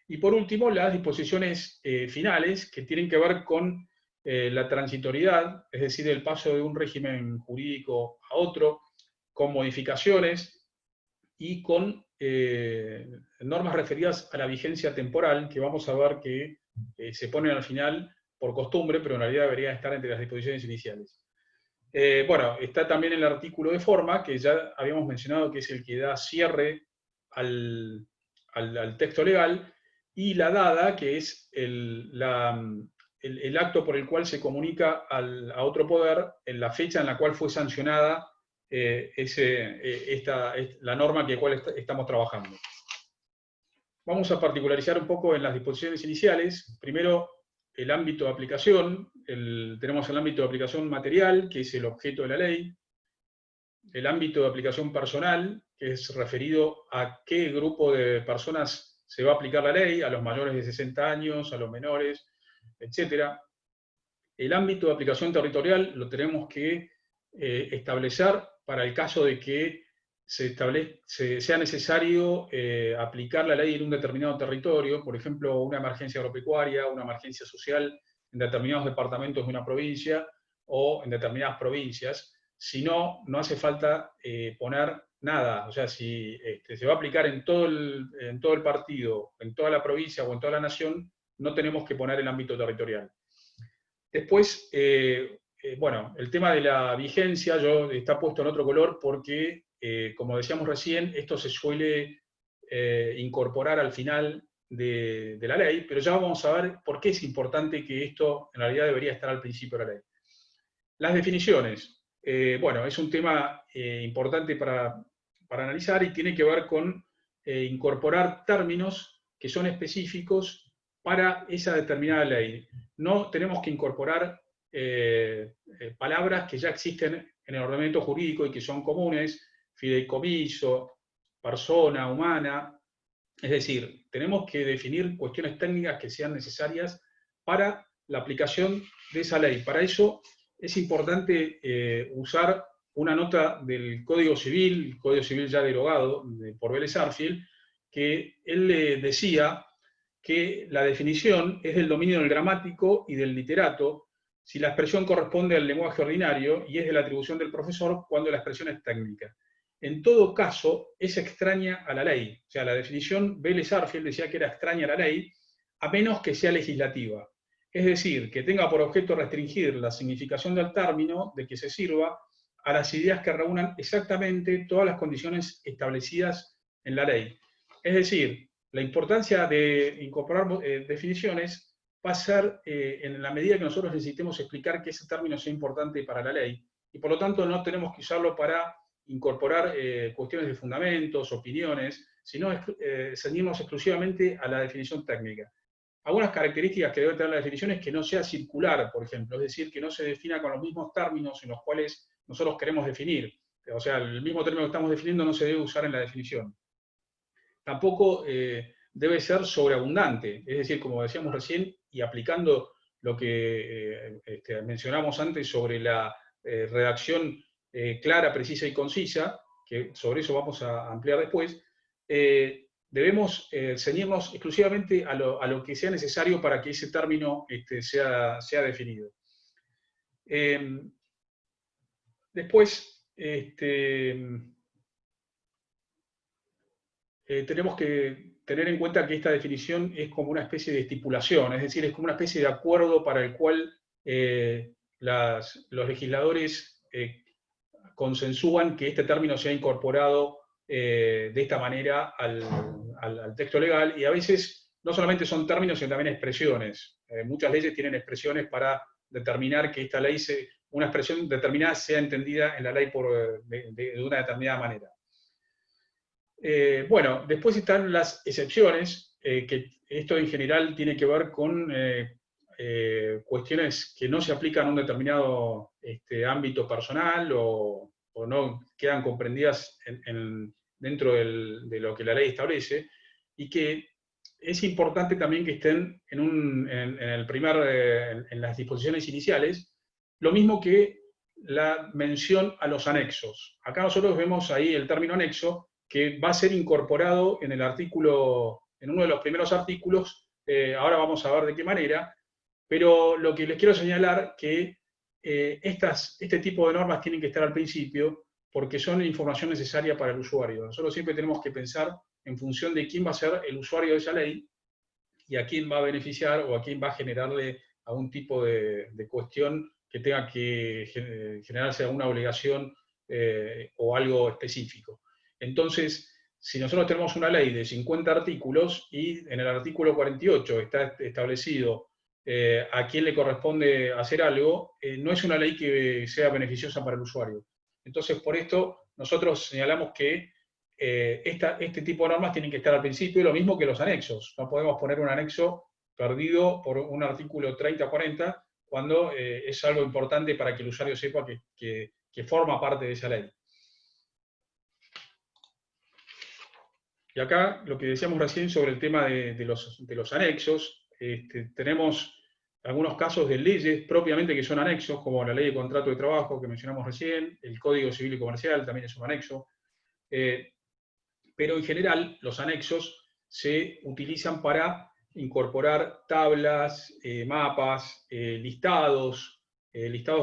S2: Y por último, las disposiciones finales, que tienen que ver con la transitoriedad, es decir, el paso de un régimen jurídico a otro, con modificaciones y con normas referidas a la vigencia temporal, que vamos a ver que se ponen al final por costumbre, pero en realidad deberían estar entre las disposiciones iniciales. Bueno, está también el artículo de forma, que ya habíamos mencionado que es el que da cierre al texto legal, y la dada, que es el acto por el cual se comunica a otro poder en la fecha en la cual fue sancionada la norma que cual estamos trabajando. Vamos a particularizar un poco en las disposiciones iniciales. Primero, el ámbito de aplicación. Tenemos el ámbito de aplicación material, que es el objeto de la ley. El ámbito de aplicación personal, que es referido a qué grupo de personas se va a aplicar la ley, a los mayores de 60 años, a los menores, etc. El ámbito de aplicación territorial lo tenemos que establecer para el caso de que sea necesario aplicar la ley en un determinado territorio, por ejemplo, una emergencia agropecuaria, una emergencia social en determinados departamentos de una provincia o en determinadas provincias. Si no, no hace falta poner nada. O sea, si se va a aplicar en todo el partido, en toda la provincia o en toda la nación, no tenemos que poner el ámbito territorial. Después, bueno, el tema de la vigencia está puesto en otro color porque, como decíamos recién, esto se suele incorporar al final de la ley, pero ya vamos a ver por qué es importante que esto en realidad debería estar al principio de la ley. Las definiciones. Bueno, es un tema importante para analizar y tiene que ver con incorporar términos que son específicos para esa determinada ley. No tenemos que incorporar palabras que ya existen en el ordenamiento jurídico y que son comunes, fideicomiso, persona humana. Es decir, tenemos que definir cuestiones técnicas que sean necesarias para la aplicación de esa ley. Para eso es importante usar una nota del Código Civil, el Código Civil ya derogado por Vélez Sarsfield, que él le decía que la definición es del dominio del gramático y del literato si la expresión corresponde al lenguaje ordinario y es de la atribución del profesor cuando la expresión es técnica. En todo caso, es extraña a la ley. O sea, la definición Vélez Sarsfield decía que era extraña a la ley, a menos que sea legislativa. Es decir, que tenga por objeto restringir la significación del término de que se sirva a las ideas que reúnan exactamente todas las condiciones establecidas en la ley. Es decir, la importancia de incorporar definiciones va a ser en la medida que nosotros necesitemos explicar que ese término sea importante para la ley, y por lo tanto no tenemos que usarlo para incorporar cuestiones de fundamentos, opiniones, sino ceñirnos exclusivamente a la definición técnica. Algunas características que debe tener la definición es que no sea circular, por ejemplo, es decir, que no se defina con los mismos términos en los cuales nosotros queremos definir. O sea, el mismo término que estamos definiendo no se debe usar en la definición. Tampoco debe ser sobreabundante, es decir, como decíamos recién, y aplicando lo que mencionamos antes sobre la redacción clara, precisa y concisa, que sobre eso vamos a ampliar después, debemos ceñirnos exclusivamente a lo que sea necesario para que ese término sea definido. Después, tenemos que tener en cuenta que esta definición es como una especie de estipulación, es decir, es como una especie de acuerdo para el cual los legisladores consensúan que este término sea incorporado de esta manera al texto legal, y a veces no solamente son términos, sino también expresiones. Muchas leyes tienen expresiones para determinar que esta ley, una expresión determinada sea entendida en la ley de una determinada manera. Bueno, después están las excepciones, que esto en general tiene que ver con cuestiones que no se aplican a un determinado ámbito personal o no quedan comprendidas dentro de lo que la ley establece, y que es importante también que estén en las disposiciones iniciales, lo mismo que la mención a los anexos. Acá nosotros vemos ahí el término anexo, que va a ser incorporado en uno de los primeros artículos, ahora vamos a ver de qué manera, Pero lo que les quiero señalar que este tipo de normas tienen que estar al principio porque son información necesaria para el usuario. Nosotros siempre tenemos que pensar en función de quién va a ser el usuario de esa ley y a quién va a beneficiar o a quién va a generarle algún tipo de cuestión que tenga que generarse alguna obligación o algo específico. Entonces, si nosotros tenemos una ley de 50 artículos y en el artículo 48 está establecido a quién le corresponde hacer algo, no es una ley que sea beneficiosa para el usuario. Entonces, por esto, nosotros señalamos que este tipo de normas tienen que estar al principio, lo mismo que los anexos. No podemos poner un anexo perdido por un artículo 30 o 40 cuando es algo importante para que el usuario sepa que forma parte de esa ley. Y acá, lo que decíamos recién sobre el tema de los anexos, tenemos algunos casos de leyes propiamente que son anexos, como la ley de contrato de trabajo que mencionamos recién, el Código Civil y Comercial también es un anexo, pero en general los anexos se utilizan para incorporar tablas, mapas, listados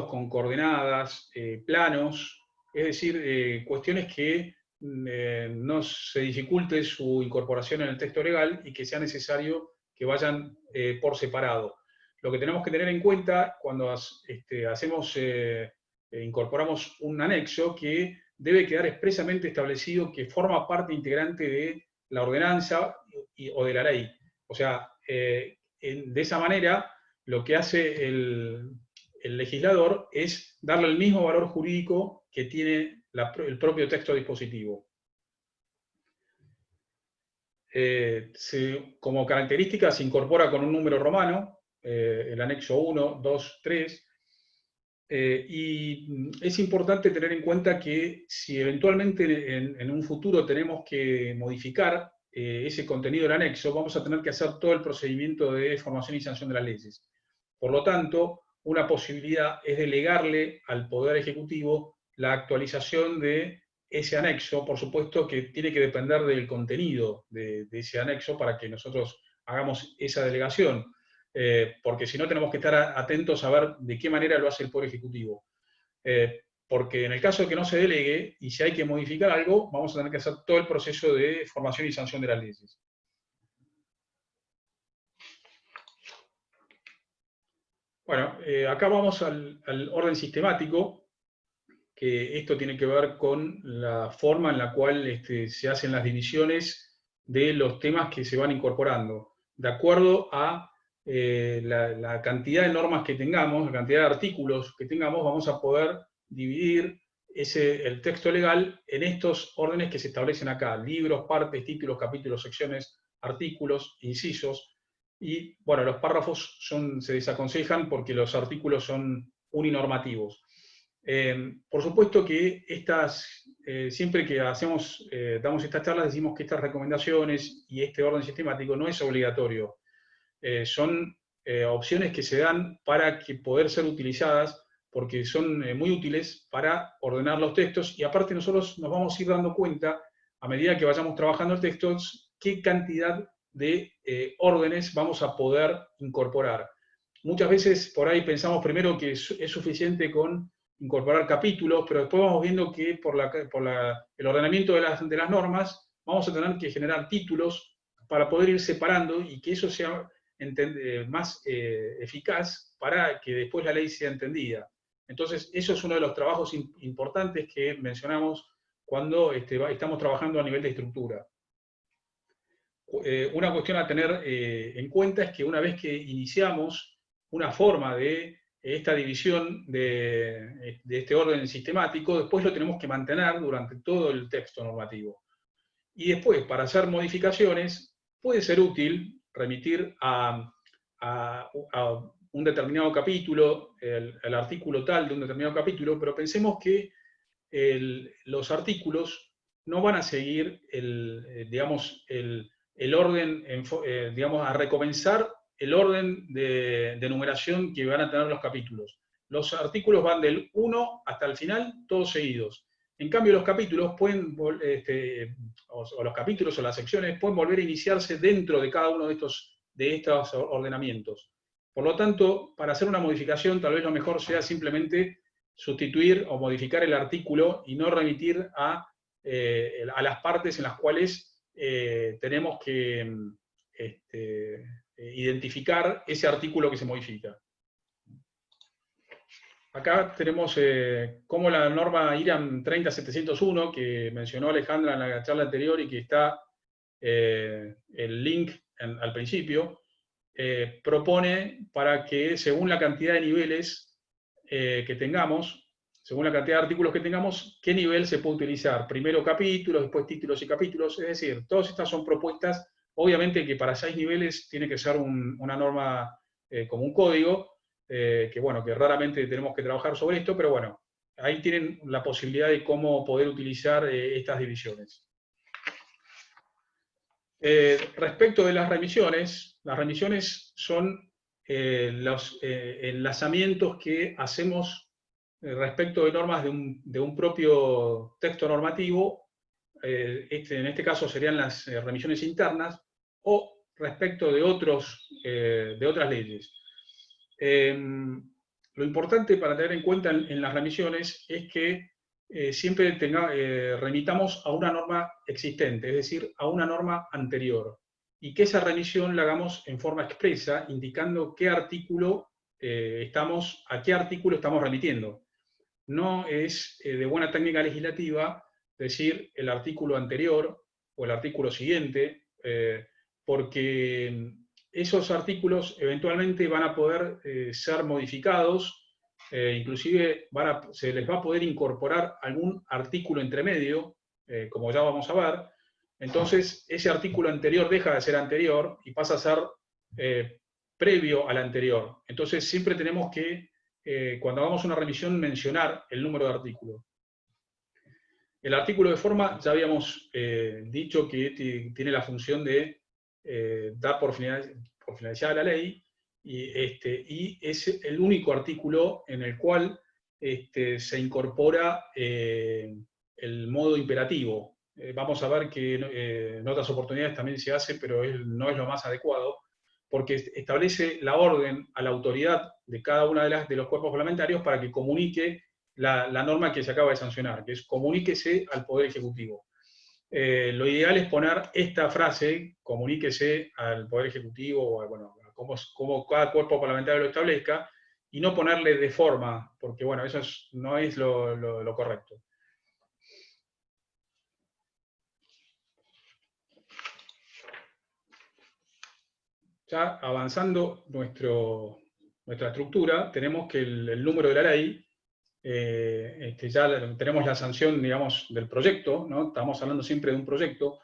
S2: con coordenadas, planos, es decir, cuestiones que no se dificulte su incorporación en el texto legal y que sea necesario que vayan por separado. Lo que tenemos que tener en cuenta cuando incorporamos un anexo que debe quedar expresamente establecido que forma parte integrante de la ordenanza o de la ley. O sea, de esa manera, lo que hace el legislador es darle el mismo valor jurídico que tiene el propio texto dispositivo. Como característica se incorpora con un número romano, el anexo 1, 2, 3, y es importante tener en cuenta que si eventualmente en un futuro tenemos que modificar ese contenido del anexo, vamos a tener que hacer todo el procedimiento de formación y sanción de las leyes. Por lo tanto, una posibilidad es delegarle al Poder Ejecutivo la actualización de ese anexo, por supuesto que tiene que depender del contenido de ese anexo para que nosotros hagamos esa delegación. Porque si no tenemos que estar atentos a ver de qué manera lo hace el Poder Ejecutivo. Porque en el caso de que no se delegue, y si hay que modificar algo, vamos a tener que hacer todo el proceso de formación y sanción de las leyes. Bueno, acá vamos al orden sistemático, que esto tiene que ver con la forma en la cual se hacen las divisiones de los temas que se van incorporando, de acuerdo a la cantidad de normas que tengamos, la cantidad de artículos que tengamos, vamos a poder dividir el texto legal en estos órdenes que se establecen acá: libros, partes, títulos, capítulos, secciones, artículos, incisos, y bueno, los párrafos se desaconsejan porque los artículos son uninormativos. Por supuesto que siempre que damos estas charlas decimos que estas recomendaciones y este orden sistemático no es obligatorio. Son opciones que se dan para poder ser utilizadas porque son muy útiles para ordenar los textos, y aparte nosotros nos vamos a ir dando cuenta a medida que vayamos trabajando el texto qué cantidad de órdenes vamos a poder incorporar. Muchas veces por ahí pensamos primero que es suficiente con incorporar capítulos, pero después vamos viendo que por el ordenamiento de las normas vamos a tener que generar títulos para poder ir separando y que eso sea más eficaz para que después la ley sea entendida. Entonces, eso es uno de los trabajos importantes que mencionamos cuando estamos trabajando a nivel de estructura. Una cuestión a tener en cuenta es que una vez que iniciamos una forma de esta división de este orden sistemático, después lo tenemos que mantener durante todo el texto normativo. Y después, para hacer modificaciones, puede ser útil remitir a un determinado capítulo, el artículo tal de un determinado capítulo, pero pensemos que los artículos no van a seguir el orden, a recomenzar el orden de numeración que van a tener los capítulos. Los artículos van del 1 hasta el final, todos seguidos. En cambio, los capítulos o los capítulos o las secciones pueden volver a iniciarse dentro de cada uno de estos ordenamientos. Por lo tanto, para hacer una modificación, tal vez lo mejor sea simplemente sustituir o modificar el artículo y no remitir a las partes en las cuales tenemos que identificar ese artículo que se modifica. Acá tenemos cómo la norma IRAM 30701, que mencionó Alejandra en la charla anterior y que está el link al principio, propone para que según la cantidad de niveles que tengamos, según la cantidad de artículos que tengamos, qué nivel se puede utilizar. Primero capítulos, después títulos y capítulos, es decir, todas estas son propuestas. Obviamente que para 6 niveles tiene que ser una norma como un código, que bueno, que raramente tenemos que trabajar sobre esto, pero bueno, ahí tienen la posibilidad de cómo poder utilizar estas divisiones. Respecto de las remisiones son los enlazamientos que hacemos respecto de normas de un propio texto normativo, en este caso serían las remisiones internas, o respecto de otras leyes. Lo importante para tener en cuenta en las remisiones es que siempre remitamos a una norma existente, es decir, a una norma anterior, y que esa remisión la hagamos en forma expresa, indicando a qué artículo estamos remitiendo. No es de buena técnica legislativa decir el artículo anterior o el artículo siguiente, porque esos artículos eventualmente van a poder ser modificados, inclusive se les va a poder incorporar algún artículo entre medio, como ya vamos a ver. Entonces, ese artículo anterior deja de ser anterior y pasa a ser previo al anterior. Entonces, siempre tenemos que, cuando hagamos una revisión, mencionar el número de artículo. El artículo de forma, ya habíamos dicho que tiene la función de dar por finalizada la ley, y es el único artículo en el cual se incorpora el modo imperativo. Vamos a ver que en otras oportunidades también se hace, pero no es lo más adecuado, porque establece la orden a la autoridad de cada una de los cuerpos parlamentarios para que comunique la norma que se acaba de sancionar, que es comuníquese al Poder Ejecutivo. Lo ideal es poner esta frase, comuníquese al Poder Ejecutivo, bueno, como cada cuerpo parlamentario lo establezca, y no ponerle de forma, porque bueno, eso no es lo correcto. Ya avanzando nuestra estructura, tenemos que el número de la ley, ya tenemos la sanción, digamos, del proyecto, ¿no? Estamos hablando siempre de un proyecto.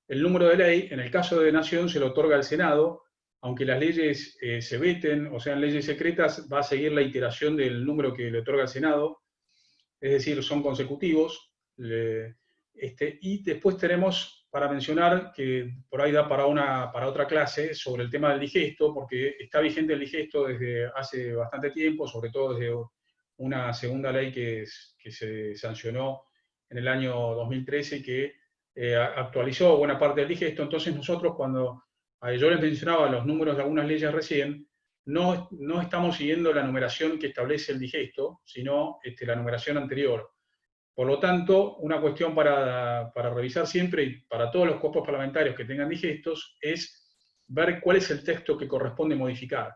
S2: El número de ley, en el caso de Nación, se lo otorga al Senado, aunque las leyes se veten o sean leyes secretas, va a seguir la iteración del número que le otorga el Senado, es decir, son consecutivos. Y después tenemos, para mencionar, que por ahí da para otra clase, sobre el tema del digesto, porque está vigente el digesto desde hace bastante tiempo, sobre todo desde una segunda ley que se sancionó en el año 2013, que actualizó buena parte del digesto. Entonces nosotros, cuando yo les mencionaba los números de algunas leyes recién, no estamos siguiendo la numeración que establece el digesto, sino la numeración anterior. Por lo tanto, una cuestión para revisar siempre, y para todos los cuerpos parlamentarios que tengan digestos, es ver cuál es el texto que corresponde modificar.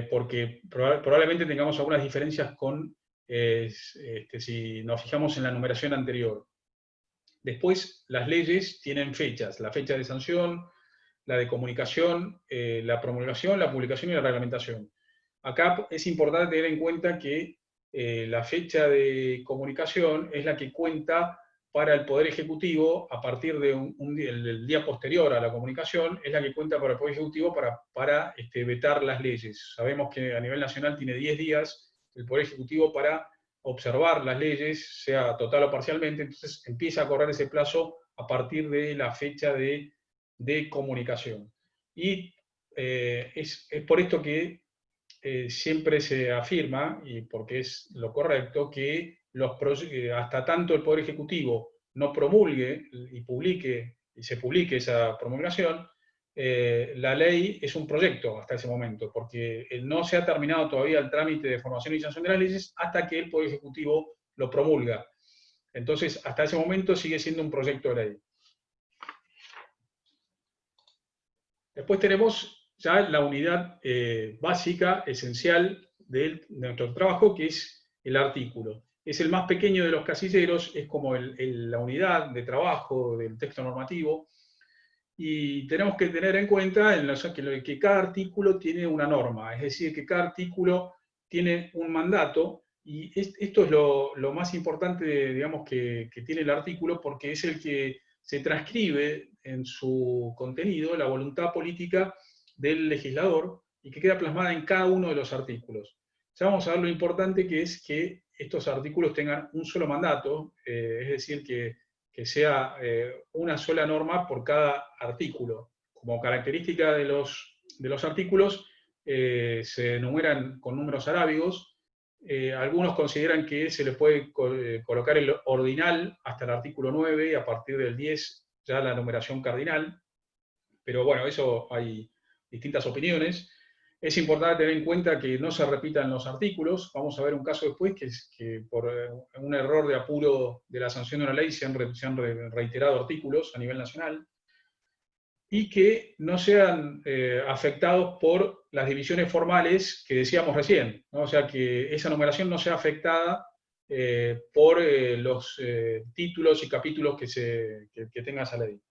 S2: Porque probablemente tengamos algunas diferencias con si nos fijamos en la numeración anterior. Después, las leyes tienen fechas, la fecha de sanción, la de comunicación, la promulgación, la publicación y la reglamentación. Acá es importante tener en cuenta que la fecha de comunicación es la que cuenta para el Poder Ejecutivo a partir de el día posterior a la comunicación, es la que cuenta para el Poder Ejecutivo para vetar las leyes. Sabemos que a nivel nacional tiene 10 días el Poder Ejecutivo para observar las leyes, sea total o parcialmente, entonces empieza a correr ese plazo a partir de la fecha de comunicación. Y es por esto que siempre se afirma, y porque es lo correcto, que hasta tanto el Poder Ejecutivo no promulgue y se publique esa promulgación, la ley es un proyecto hasta ese momento, porque no se ha terminado todavía el trámite de formación y sanción de las leyes hasta que el Poder Ejecutivo lo promulga. Entonces, hasta ese momento sigue siendo un proyecto de ley. Después tenemos ya la unidad básica, esencial de nuestro trabajo, que es el artículo. Es el más pequeño de los casilleros, es como la unidad de trabajo del texto normativo, y tenemos que tener en cuenta que cada artículo tiene una norma, es decir, que cada artículo tiene un mandato, y esto es lo más importante, digamos, que tiene el artículo, porque es el que se transcribe en su contenido la voluntad política del legislador y que queda plasmada en cada uno de los artículos. Ya vamos a ver lo importante que es que estos artículos tengan un solo mandato, es decir, que sea una sola norma por cada artículo. Como característica de los artículos, se enumeran con números arábigos. Algunos consideran que se le puede colocar el ordinal hasta el artículo 9 y a partir del 10 ya la numeración cardinal, pero bueno, eso hay distintas opiniones. Es importante tener en cuenta que no se repitan los artículos. Vamos a ver un caso después que por un error de apuro de la sanción de una ley se han reiterado artículos a nivel nacional, y que no sean afectados por las divisiones formales que decíamos recién, ¿no? O sea, que esa numeración no sea afectada por los títulos y capítulos que tenga esa ley.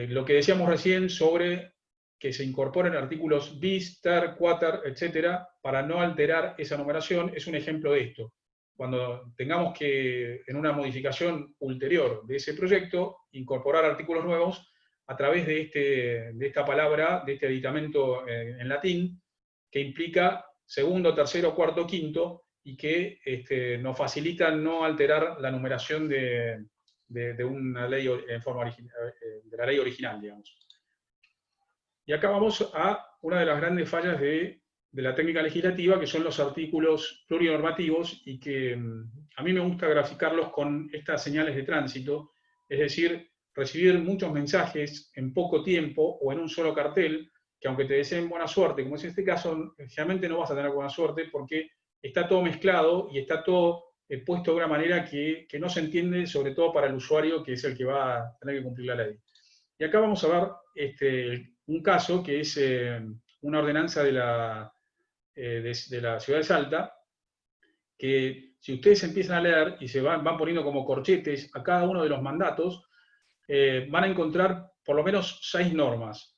S2: Lo que decíamos recién sobre que se incorporen artículos bis, ter, quater, etcétera, para no alterar esa numeración, es un ejemplo de esto. Cuando tengamos que, en una modificación ulterior de ese proyecto, incorporar artículos nuevos a través de esta palabra, de este aditamento en latín, que implica segundo, tercero, cuarto, quinto, y que nos facilita no alterar la numeración de una ley en forma de la ley original, digamos. Y acá vamos a una de las grandes fallas de la técnica legislativa, que son los artículos plurinormativos, y que a mí me gusta graficarlos con estas señales de tránsito, es decir, recibir muchos mensajes en poco tiempo o en un solo cartel, que aunque te deseen buena suerte, como es este caso, generalmente no vas a tener buena suerte porque está todo mezclado y está todo puesto de una manera que no se entiende, sobre todo para el usuario, que es el que va a tener que cumplir la ley. Y acá vamos a ver un caso que es una ordenanza de la ciudad de Salta, que si ustedes empiezan a leer y se van poniendo como corchetes a cada uno de los mandatos, van a encontrar por lo menos 6 normas.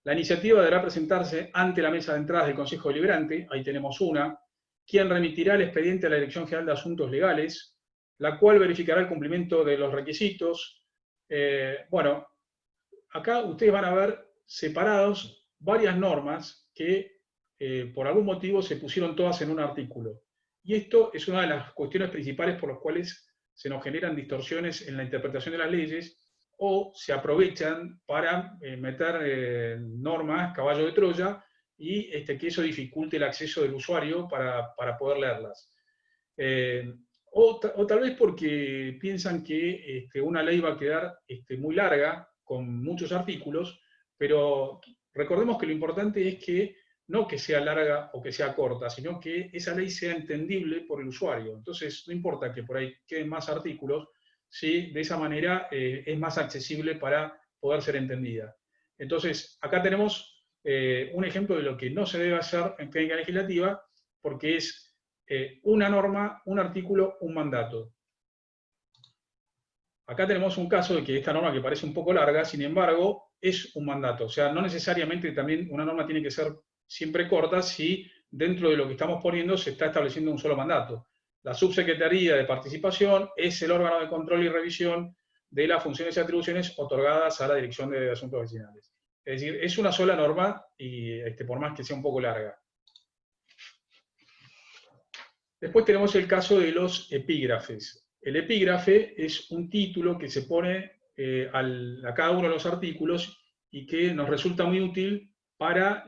S2: La iniciativa deberá presentarse ante la mesa de entradas del Consejo Deliberante, ahí tenemos una, quien remitirá el expediente a la Dirección General de Asuntos Legales, la cual verificará el cumplimiento de los requisitos. Bueno, acá ustedes van a ver separados varias normas que por algún motivo se pusieron todas en un artículo. Y esto es una de las cuestiones principales por las cuales se nos generan distorsiones en la interpretación de las leyes, o se aprovechan para meter normas, caballo de Troya, y que eso dificulte el acceso del usuario para poder leerlas. O tal vez porque piensan que una ley va a quedar muy larga, con muchos artículos, pero recordemos que lo importante es que no que sea larga o que sea corta, sino que esa ley sea entendible por el usuario. Entonces, no importa que por ahí queden más artículos, ¿sí? De esa manera es más accesible para poder ser entendida. Entonces, acá tenemos un ejemplo de lo que no se debe hacer en técnica legislativa, porque es una norma, un artículo, un mandato. Acá tenemos un caso de que esta norma, que parece un poco larga, sin embargo, es un mandato. O sea, no necesariamente también una norma tiene que ser siempre corta si dentro de lo que estamos poniendo se está estableciendo un solo mandato. La Subsecretaría de Participación es el órgano de control y revisión de las funciones y atribuciones otorgadas a la Dirección de Asuntos Vecinales. Es decir, es una sola norma, y por más que sea un poco larga. Después tenemos el caso de los epígrafes. El epígrafe es un título que se pone a cada uno de los artículos y que nos resulta muy útil para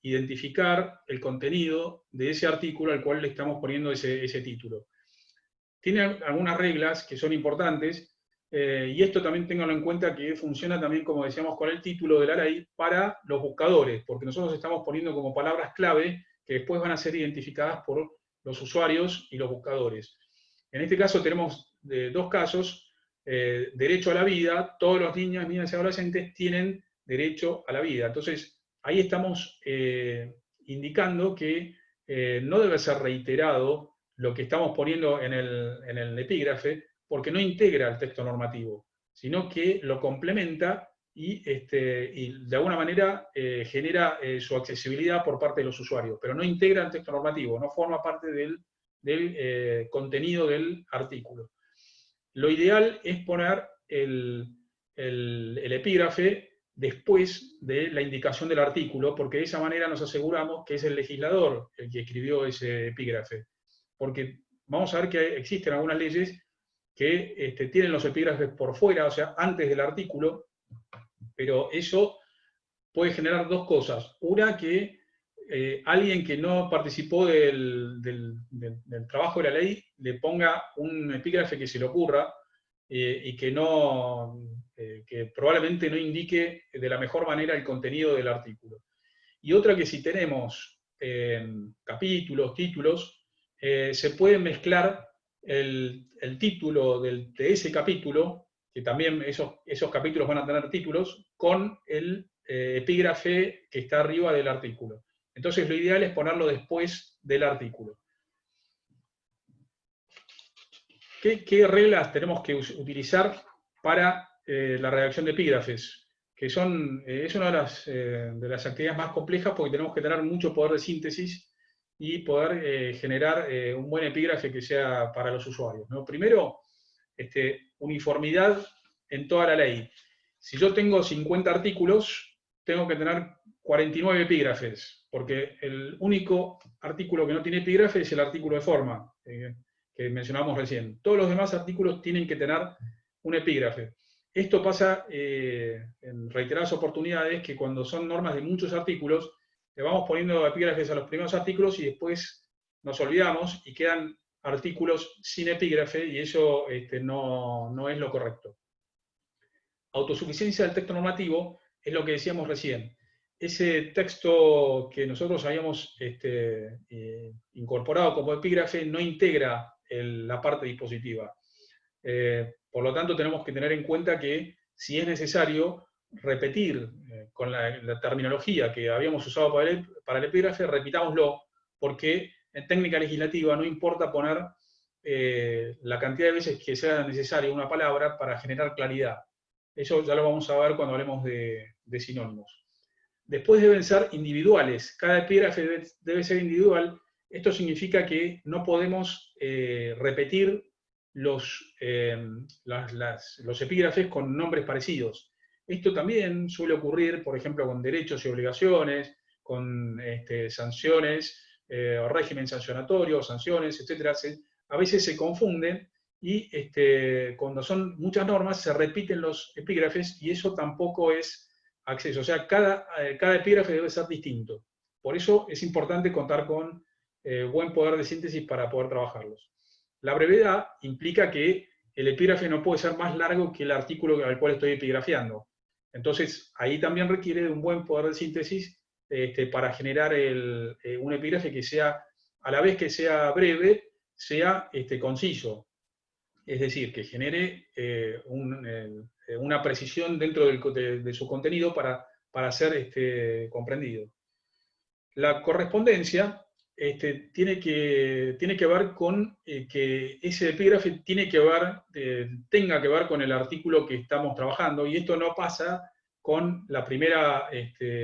S2: identificar el contenido de ese artículo al cual le estamos poniendo ese título. Tiene algunas reglas que son importantes. y esto también ténganlo en cuenta que funciona también, como decíamos, con el título de la ley para los buscadores, porque nosotros estamos poniendo como palabras clave que después van a ser identificadas por los usuarios y los buscadores. En este caso tenemos dos casos: derecho a la vida. Todos los niños, niñas y adolescentes tienen derecho a la vida. Entonces, ahí estamos indicando que no debe ser reiterado lo que estamos poniendo en el epígrafe, porque no integra el texto normativo, sino que lo complementa y de alguna manera genera su accesibilidad por parte de los usuarios, pero no integra el texto normativo, no forma parte del contenido del artículo. Lo ideal es poner el epígrafe después de la indicación del artículo, porque de esa manera nos aseguramos que es el legislador el que escribió ese epígrafe. Porque vamos a ver que existen algunas leyes que tienen los epígrafes por fuera, o sea, antes del artículo, pero eso puede generar dos cosas. Una, que alguien que no participó del trabajo de la ley le ponga un epígrafe que se le ocurra y que probablemente no indique de la mejor manera el contenido del artículo. Y otra, que si tenemos capítulos, títulos, se puede mezclar el título de ese capítulo, que también esos capítulos van a tener títulos, con el epígrafe que está arriba del artículo. Entonces lo ideal es ponerlo después del artículo. ¿Qué reglas tenemos que utilizar para la redacción de epígrafes? Que es una de las actividades más complejas, porque tenemos que tener mucho poder de síntesis y poder generar un buen epígrafe que sea para los usuarios, ¿no? Primero, uniformidad en toda la ley. Si yo tengo 50 artículos, tengo que tener 49 epígrafes, porque el único artículo que no tiene epígrafe es el artículo de forma, que mencionamos recién. Todos los demás artículos tienen que tener un epígrafe. Esto pasa en reiteradas oportunidades, que cuando son normas de muchos artículos, le vamos poniendo epígrafes a los primeros artículos y después nos olvidamos y quedan artículos sin epígrafe, y eso no es lo correcto. Autosuficiencia del texto normativo es lo que decíamos recién. Ese texto que nosotros habíamos incorporado como epígrafe no integra la parte dispositiva. Por lo tanto, tenemos que tener en cuenta que, si es necesario repetir con la terminología que habíamos usado para el epígrafe, repitámoslo, porque en técnica legislativa no importa poner la cantidad de veces que sea necesaria una palabra para generar claridad. Eso ya lo vamos a ver cuando hablemos de sinónimos. Después deben ser individuales. Cada epígrafe debe ser individual. Esto significa que no podemos repetir los epígrafes con nombres parecidos. Esto también suele ocurrir, por ejemplo, con derechos y obligaciones, con sanciones, o régimen sancionatorio, sanciones, etc. A veces se confunden, y cuando son muchas normas se repiten los epígrafes, y eso tampoco es acceso. O sea, cada epígrafe debe ser distinto. Por eso es importante contar con buen poder de síntesis para poder trabajarlos. La brevedad implica que el epígrafe no puede ser más largo que el artículo al cual estoy epigrafiando. Entonces, ahí también requiere de un buen poder de síntesis para generar un epígrafe que sea, a la vez que sea breve, sea conciso. Es decir, que genere una precisión dentro de su contenido para ser comprendido. La correspondencia tiene que ver con que ese epígrafe tenga que ver con el artículo que estamos trabajando, y esto no pasa con la primera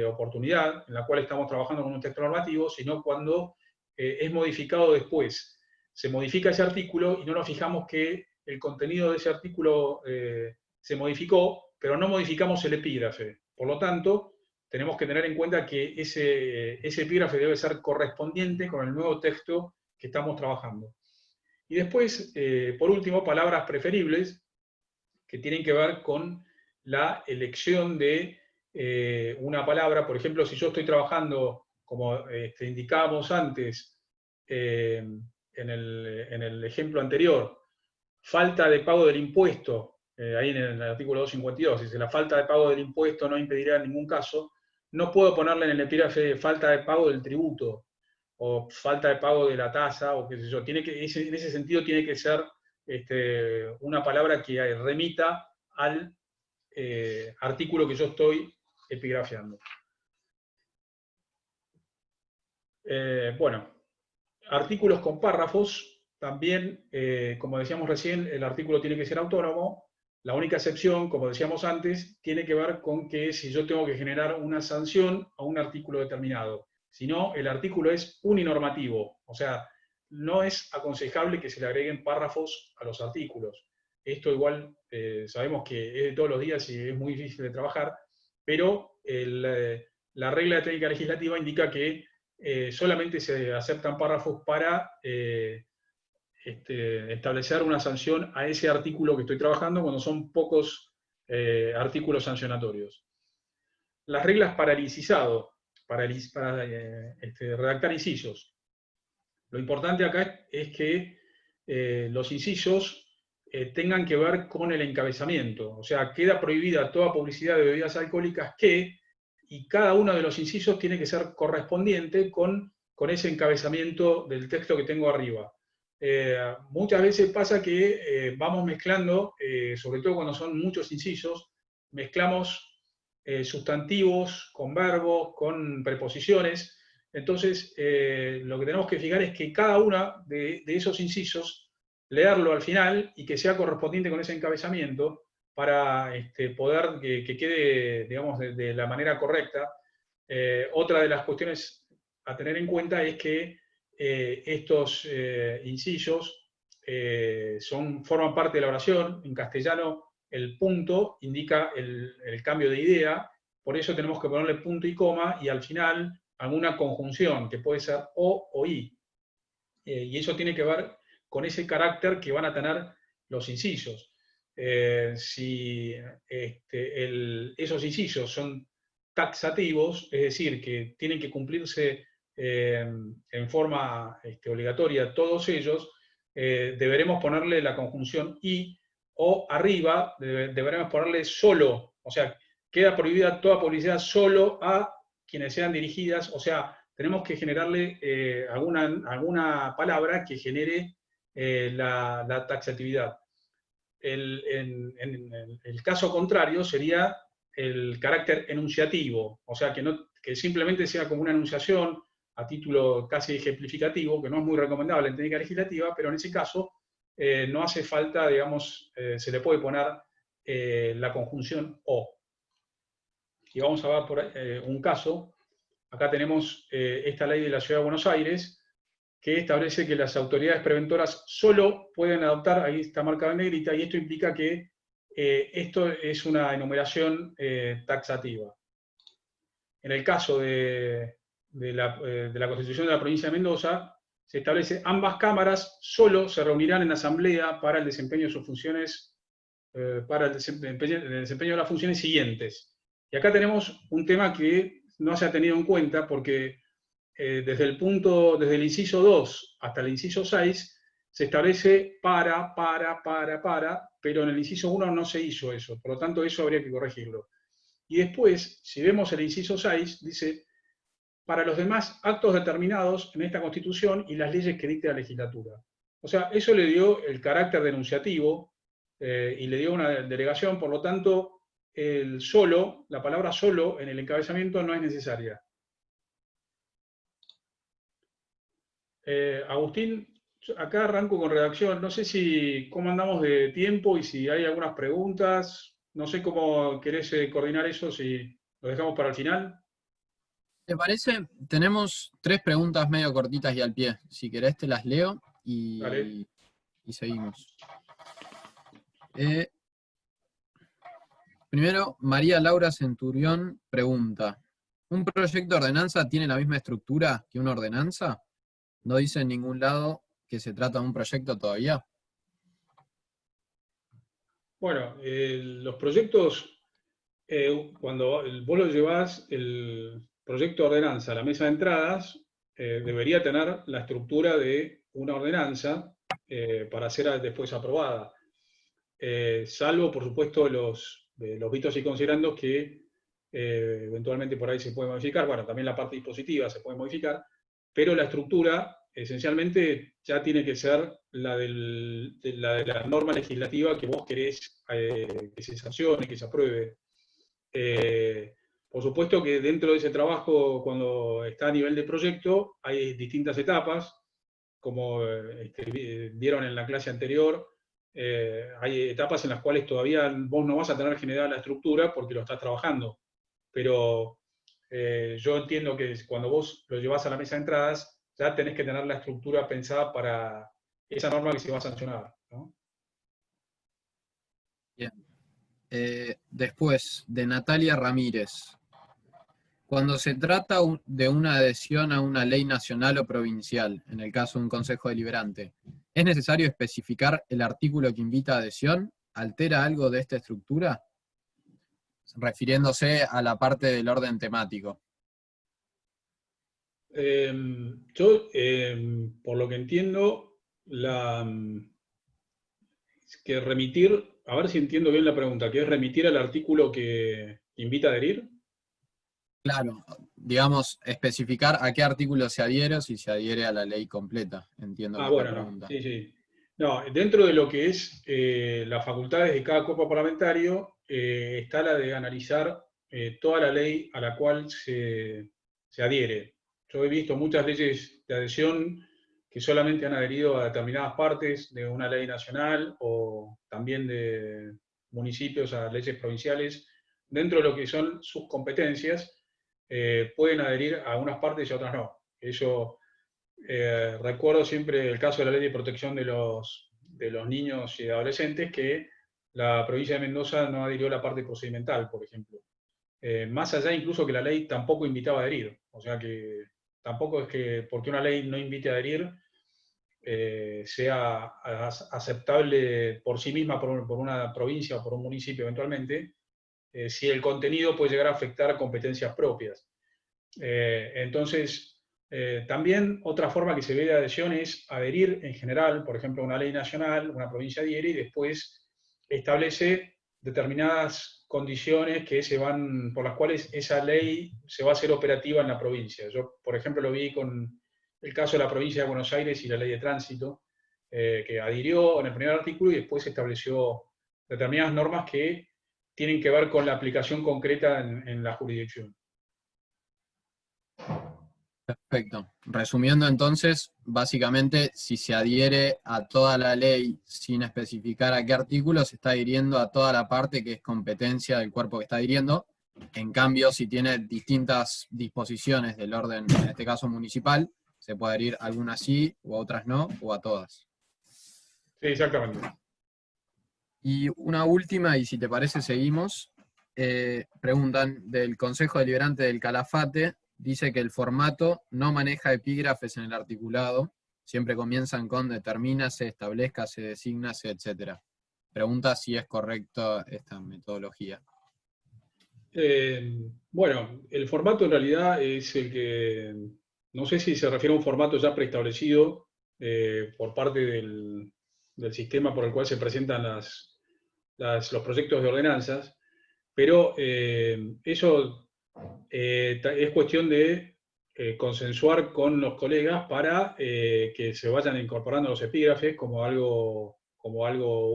S2: oportunidad en la cual estamos trabajando con un texto normativo, sino cuando es modificado después. Se modifica ese artículo y no nos fijamos que el contenido de ese artículo se modificó, pero no modificamos el epígrafe. Por lo tanto, tenemos que tener en cuenta que ese epígrafe debe ser correspondiente con el nuevo texto que estamos trabajando. Y después, por último, palabras preferibles, que tienen que ver con la elección de una palabra. Por ejemplo, si yo estoy trabajando, como indicábamos antes en el ejemplo anterior, falta de pago del impuesto ahí en el artículo 252, dice, la falta de pago del impuesto no impedirá en ningún caso, no puedo ponerle en el epígrafe falta de pago del tributo, o falta de pago de la tasa, o qué sé yo. En ese sentido tiene que ser una palabra que remita al artículo que yo estoy epigrafiando. Bueno, artículos con párrafos, también, como decíamos recién, el artículo tiene que ser autónomo. La única excepción, como decíamos antes, tiene que ver con que si yo tengo que generar una sanción a un artículo determinado. Si no, el artículo es uninormativo, o sea, no es aconsejable que se le agreguen párrafos a los artículos. Esto igual sabemos que es de todos los días y es muy difícil de trabajar, pero la regla de técnica legislativa indica que solamente se aceptan párrafos para establecer una sanción a ese artículo que estoy trabajando cuando son pocos artículos sancionatorios. Las reglas para el incisado, para redactar incisos. Lo importante acá es que los incisos tengan que ver con el encabezamiento. O sea, queda prohibida toda publicidad de bebidas alcohólicas y cada uno de los incisos tiene que ser correspondiente con ese encabezamiento del texto que tengo arriba. Muchas veces pasa que vamos mezclando, sobre todo cuando son muchos incisos, mezclamos sustantivos con verbos, con preposiciones. Entonces, lo que tenemos que fijar es que cada uno de esos incisos, leerlo al final y que sea correspondiente con ese encabezamiento para poder que quede, digamos, de la manera correcta. Otra de las cuestiones a tener en cuenta es que estos incisos forman parte de la oración. En castellano, el punto indica el cambio de idea, por eso tenemos que ponerle punto y coma, y al final alguna conjunción, que puede ser o i. Y eso tiene que ver con ese carácter que van a tener los incisos. Si esos incisos son taxativos, es decir, que tienen que cumplirse en forma obligatoria todos ellos, deberemos ponerle la conjunción y, o arriba deberemos ponerle solo, o sea, queda prohibida toda publicidad solo a quienes sean dirigidas, o sea, tenemos que generarle alguna palabra que genere la taxatividad. En el caso contrario sería el carácter enunciativo, o sea, que simplemente sea como una enunciación a título casi ejemplificativo, que no es muy recomendable en técnica legislativa, pero en ese caso no hace falta, digamos, se le puede poner la conjunción o. Y vamos a ver por un caso. Acá tenemos esta ley de la Ciudad de Buenos Aires, que establece que las autoridades preventoras solo pueden adoptar, ahí está marcado en negrita, y esto implica que esto es una enumeración taxativa. En el caso de la Constitución de la provincia de Mendoza, se establece ambas cámaras solo se reunirán en asamblea para el desempeño de sus funciones, para el desempeño de las funciones siguientes. Y acá tenemos un tema que no se ha tenido en cuenta porque desde el inciso 2 hasta el inciso 6 se establece para, pero en el inciso 1 no se hizo eso, por lo tanto eso habría que corregirlo. Y después, si vemos el inciso 6, dice, para los demás actos determinados en esta Constitución y las leyes que dicte la legislatura. O sea, eso le dio el carácter denunciativo y le dio una delegación, por lo tanto, la palabra solo en el encabezamiento no es necesaria. Agustín, acá arranco con redacción. No sé cómo andamos de tiempo y si hay algunas preguntas. No sé cómo querés coordinar eso, si lo dejamos para el final.
S1: ¿Te parece? Tenemos 3 preguntas medio cortitas y al pie. Si querés te las leo y seguimos. Primero, María Laura Centurión pregunta, ¿un proyecto de ordenanza tiene la misma estructura que una ordenanza? No dice en ningún lado que se trata de un proyecto todavía.
S2: Bueno, los proyectos, cuando vos lo llevás el proyecto de ordenanza a la mesa de entradas, debería tener la estructura de una ordenanza para ser después aprobada. salvo, por supuesto, los bitos y considerandos que eventualmente por ahí se puede modificar. Bueno, también la parte dispositiva se puede modificar, pero la estructura esencialmente ya tiene que ser la de la norma legislativa que vos querés que se sancione, que se apruebe. Por supuesto que dentro de ese trabajo, cuando está a nivel de proyecto, hay distintas etapas, como vieron en la clase anterior. Hay etapas en las cuales todavía vos no vas a tener generada la estructura porque lo estás trabajando, pero yo entiendo que cuando vos lo llevas a la mesa de entradas, ya tenés que tener la estructura pensada para esa norma que se va a sancionar, ¿no?
S1: Bien. Después, de Natalia Ramírez. Cuando se trata de una adhesión a una ley nacional o provincial, en el caso de un consejo deliberante, ¿es necesario especificar el artículo que invita a adhesión? ¿Altera algo de esta estructura? Refiriéndose a la parte del orden temático.
S2: Por lo que entiendo, que remitir, a ver si entiendo bien la pregunta, que es remitir al artículo que invita a adherir.
S1: Claro, digamos, especificar a qué artículo se adhiere o si se adhiere a la ley completa, entiendo que es la
S2: Bueno, no,
S1: pregunta.
S2: sí, sí. No, dentro de lo que es las facultades de cada cuerpo parlamentario, está la de analizar toda la ley a la cual se adhiere. Yo he visto muchas leyes de adhesión que solamente han adherido a determinadas partes de una ley nacional o también de municipios a leyes provinciales. Dentro de lo que son sus competencias, pueden adherir a unas partes y a otras no. Eso, recuerdo siempre el caso de la Ley de Protección de los Niños y Adolescentes, que la provincia de Mendoza no adhirió a la parte procedimental, por ejemplo. Más allá incluso que la ley tampoco invitaba a adherir. O sea que tampoco es que porque una ley no invite a adherir sea aceptable por sí misma por una provincia o por un municipio eventualmente, si el contenido puede llegar a afectar competencias propias. Entonces, también otra forma que se ve de adhesión es adherir en general, por ejemplo, a una ley nacional, una provincia adhiere y después establece determinadas condiciones que por las cuales esa ley se va a hacer operativa en la provincia. Yo, por ejemplo, lo vi con el caso de la provincia de Buenos Aires y la ley de tránsito, que adhirió en el primer artículo y después estableció determinadas normas que tienen que ver con la aplicación concreta en la jurisdicción.
S1: Perfecto. Resumiendo entonces, básicamente, si se adhiere a toda la ley sin especificar a qué artículo, se está adhiriendo a toda la parte que es competencia del cuerpo que está adhiriendo. En cambio, si tiene distintas disposiciones del orden, en este caso municipal, se puede adherir a algunas sí, o a otras no, o a todas.
S2: Sí, exactamente.
S1: Y una última, y si te parece seguimos, preguntan del Consejo Deliberante del Calafate, dice que el formato no maneja epígrafes en el articulado, siempre comienzan con determínase, establezcase, desígnase, etc. Pregunta si es correcta esta metodología.
S2: Bueno, el formato en realidad es el que, no sé si se refiere a un formato ya preestablecido por parte del sistema por el cual se presentan los proyectos de ordenanzas, pero eso es cuestión de consensuar con los colegas para que se vayan incorporando los epígrafes como algo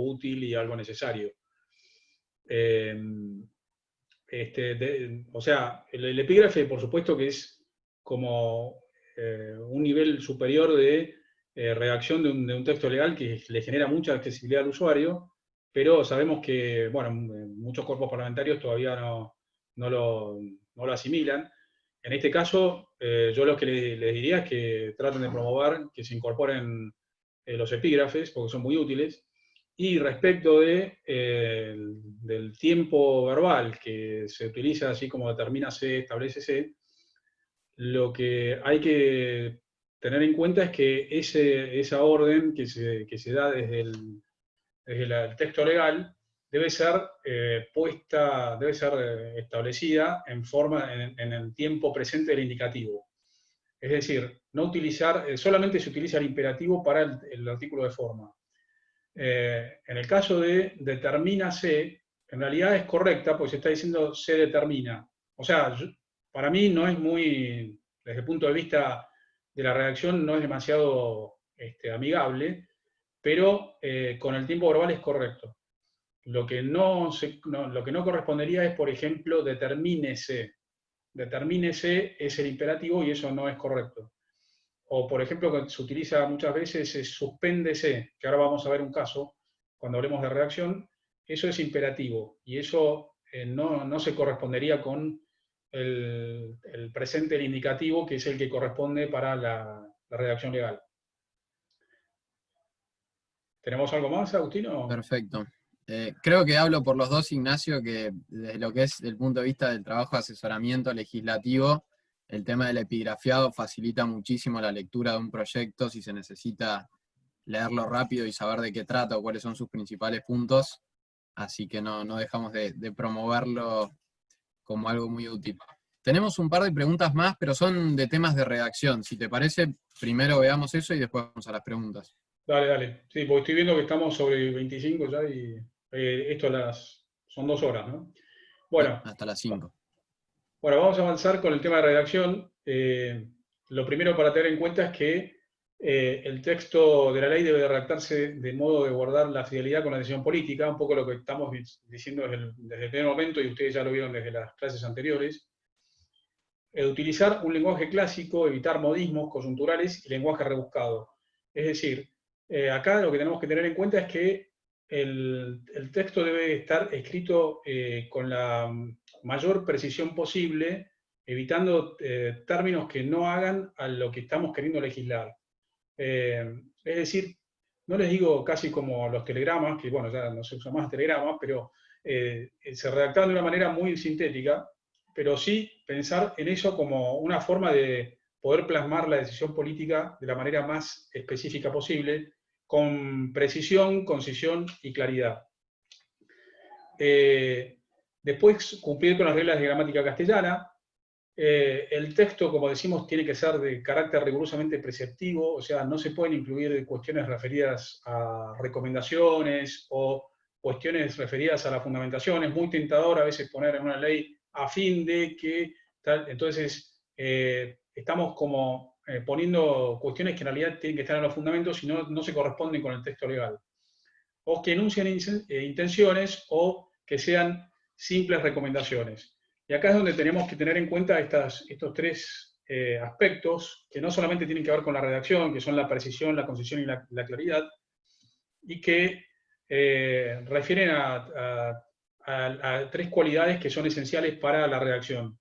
S2: útil y algo necesario. O sea, el epígrafe, por supuesto que es como un nivel superior de redacción de un texto legal que le genera mucha accesibilidad al usuario, pero sabemos que, bueno, muchos cuerpos parlamentarios todavía no lo asimilan. En este caso, yo lo que les diría es que traten de promover que se incorporen los epígrafes, porque son muy útiles. Y respecto del tiempo verbal que se utiliza, así como determínase, establécese, lo que hay que tener en cuenta es que esa orden que se da desde el texto legal debe ser establecida en el tiempo presente del indicativo. Es decir, no utilizar, solamente se utiliza el imperativo para el artículo de forma. En el caso de determínase, en realidad es correcta, porque se está diciendo se determina. O sea, para mí no es muy, desde el punto de vista de la redacción, no es demasiado amigable, pero con el tiempo verbal es correcto. Lo que lo que no correspondería es, por ejemplo, determínese. Determínese es el imperativo y eso no es correcto. O, por ejemplo, que se utiliza muchas veces es suspéndese, que ahora vamos a ver un caso, cuando hablemos de redacción, eso es imperativo, y eso no se correspondería con el presente, el indicativo, que es el que corresponde para la redacción legal. ¿Tenemos algo más, Agustino?
S1: Perfecto. Creo que hablo por los dos, Ignacio, que desde lo que es el punto de vista del trabajo de asesoramiento legislativo, el tema del epigrafiado facilita muchísimo la lectura de un proyecto si se necesita leerlo rápido y saber de qué trata o cuáles son sus principales puntos, así que no dejamos de promoverlo como algo muy útil. Tenemos un par de preguntas más, pero son de temas de redacción. Si te parece, primero veamos eso y después vamos a las preguntas.
S2: Dale, dale. Sí, porque estoy viendo que estamos sobre 25 ya y esto son 2 horas, ¿no?
S1: Sí,
S2: Bueno,
S1: hasta las 5.
S2: bueno, vamos a avanzar con el tema de redacción. Lo primero para tener en cuenta es que el texto de la ley debe redactarse de modo de guardar la fidelidad con la decisión política, un poco lo que estamos diciendo desde el primer momento, y ustedes ya lo vieron desde las clases anteriores. Utilizar un lenguaje clásico, evitar modismos coyunturales y lenguaje rebuscado. Es decir, acá lo que tenemos que tener en cuenta es que el texto debe estar escrito con la mayor precisión posible, evitando términos que no hagan a lo que estamos queriendo legislar. Es decir, no les digo casi como los telegramas, que bueno, ya no se usa más telegramas, pero se redactaban de una manera muy sintética, pero sí pensar en eso como una forma de poder plasmar la decisión política de la manera más específica posible, con precisión, concisión y claridad. Después, cumplir con las reglas de gramática castellana. El texto, como decimos, tiene que ser de carácter rigurosamente preceptivo, o sea, no se pueden incluir cuestiones referidas a recomendaciones o cuestiones referidas a la fundamentación. Es muy tentador a veces poner en una ley a fin de que tal. Entonces, estamos como poniendo cuestiones que en realidad tienen que estar en los fundamentos y no se corresponden con el texto legal. O que enuncien intenciones o que sean simples recomendaciones. Y acá es donde tenemos que tener en cuenta estos 3 aspectos, que no solamente tienen que ver con la redacción, que son la precisión, la concisión y la claridad, y que refieren a 3 cualidades que son esenciales para la redacción.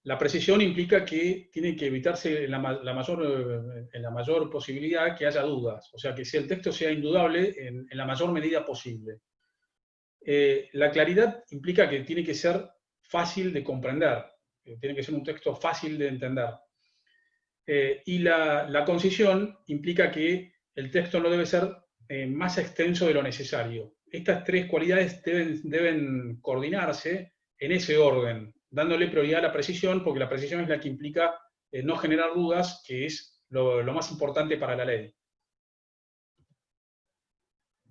S2: La precisión implica que tiene que evitarse en la mayor posibilidad que haya dudas, o sea, que el texto sea indudable en la mayor medida posible. La claridad implica que tiene que ser fácil de comprender, tiene que ser un texto fácil de entender. Y la concisión implica que el texto no debe ser más extenso de lo necesario. Estas 3 cualidades deben coordinarse en ese orden, dándole prioridad a la precisión, porque la precisión es la que implica no generar dudas, que es lo más importante para la ley.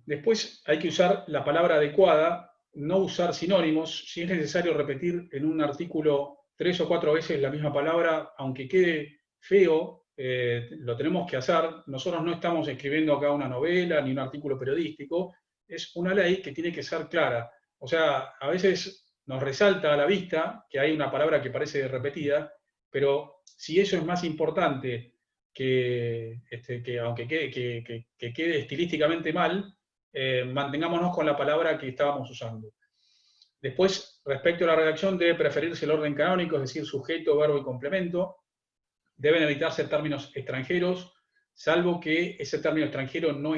S2: Después hay que usar la palabra adecuada, no usar sinónimos. Si es necesario repetir en un artículo 3 o 4 veces la misma palabra, aunque quede feo, lo tenemos que hacer. Nosotros no estamos escribiendo acá una novela ni un artículo periodístico, es una ley que tiene que ser clara. O sea, a veces nos resalta a la vista que hay una palabra que parece repetida, pero si eso es más importante que aunque quede estilísticamente mal, mantengámonos con la palabra que estábamos usando. Después, respecto a la redacción, debe preferirse el orden canónico, es decir, sujeto, verbo y complemento. Deben evitarse términos extranjeros, salvo que ese término extranjero no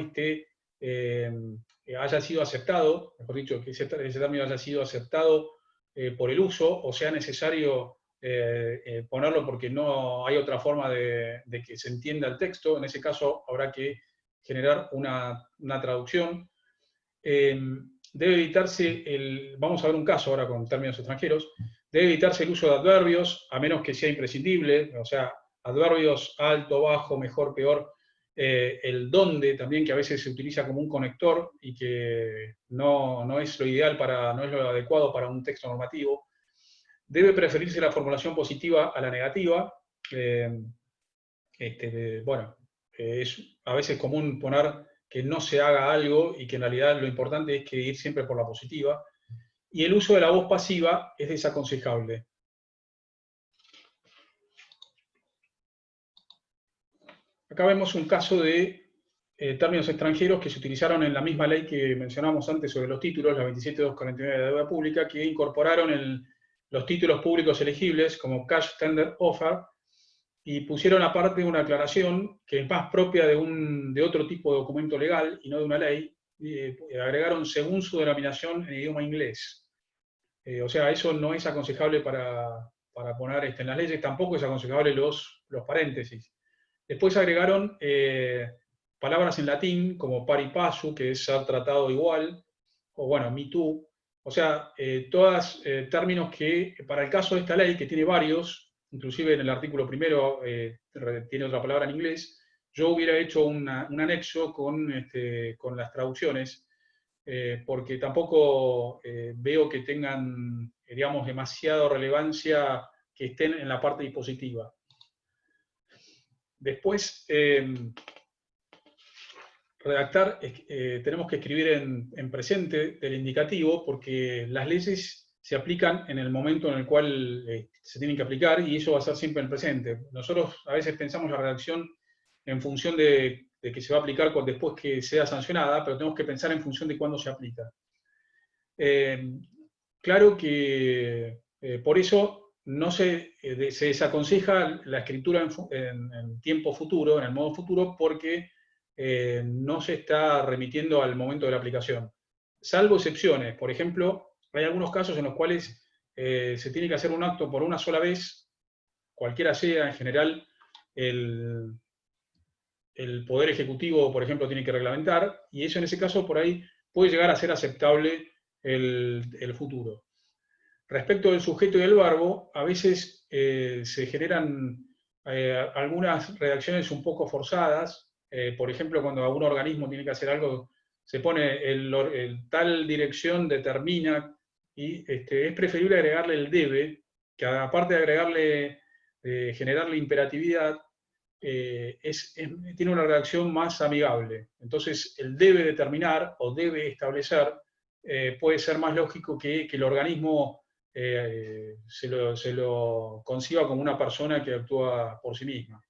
S2: haya sido aceptado, mejor dicho, que ese término haya sido aceptado por el uso, o sea necesario ponerlo porque no hay otra forma de que se entienda el texto. En ese caso habrá que generar una traducción. Debe evitarse vamos a ver un caso ahora con términos extranjeros, debe evitarse el uso de adverbios, a menos que sea imprescindible, o sea, adverbios alto, bajo, mejor, peor, el dónde también, que a veces se utiliza como un conector y que no es lo ideal no es lo adecuado para un texto normativo. Debe preferirse la formulación positiva a la negativa. Es a veces común poner que no se haga algo y que en realidad lo importante es que ir siempre por la positiva. Y el uso de la voz pasiva es desaconsejable. Acá vemos un caso de términos extranjeros que se utilizaron en la misma ley que mencionamos antes sobre los títulos, la 27249 de la deuda pública, que incorporaron los títulos públicos elegibles como cash tender offer y pusieron aparte una aclaración que es más propia de otro tipo de documento legal y no de una ley. Agregaron según su denominación en idioma inglés. O sea, eso no es aconsejable para poner en las leyes, tampoco es aconsejable los paréntesis. Después agregaron palabras en latín, como pari passu, que es ser tratado igual, o bueno, me too. O sea, todos términos que, para el caso de esta ley, que tiene varios, inclusive en el artículo primero tiene otra palabra en inglés, yo hubiera hecho un anexo con las traducciones, porque tampoco veo que tengan, digamos, demasiada relevancia que estén en la parte dispositiva. Después, redactar, tenemos que escribir en presente del indicativo, porque las leyes se aplican en el momento en el cual se tienen que aplicar, y eso va a ser siempre en presente. Nosotros a veces pensamos la redacción en función de que se va a aplicar después que sea sancionada, pero tenemos que pensar en función de cuándo se aplica. Claro que por eso no se desaconseja la escritura en tiempo futuro, en el modo futuro, porque no se está remitiendo al momento de la aplicación. Salvo excepciones. Por ejemplo, hay algunos casos en los cuales se tiene que hacer un acto por una sola vez, cualquiera sea, en general, el Poder Ejecutivo, por ejemplo, tiene que reglamentar, y eso en ese caso por ahí puede llegar a ser aceptable el futuro. Respecto del sujeto y el verbo, a veces se generan algunas redacciones un poco forzadas. Por ejemplo, cuando algún organismo tiene que hacer algo, se pone tal dirección determina, y es preferible agregarle el debe, que aparte de agregarle, generarle imperatividad, tiene una redacción más amigable. Entonces, el debe determinar o debe establecer puede ser más lógico que el organismo se lo conciba como una persona que actúa por sí misma.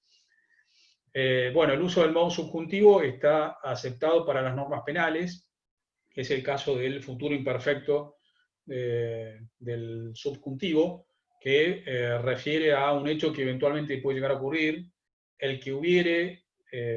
S2: Bueno, el uso del modo subjuntivo está aceptado para las normas penales, que es el caso del futuro imperfecto del subjuntivo, que refiere a un hecho que eventualmente puede llegar a ocurrir: el que hubiere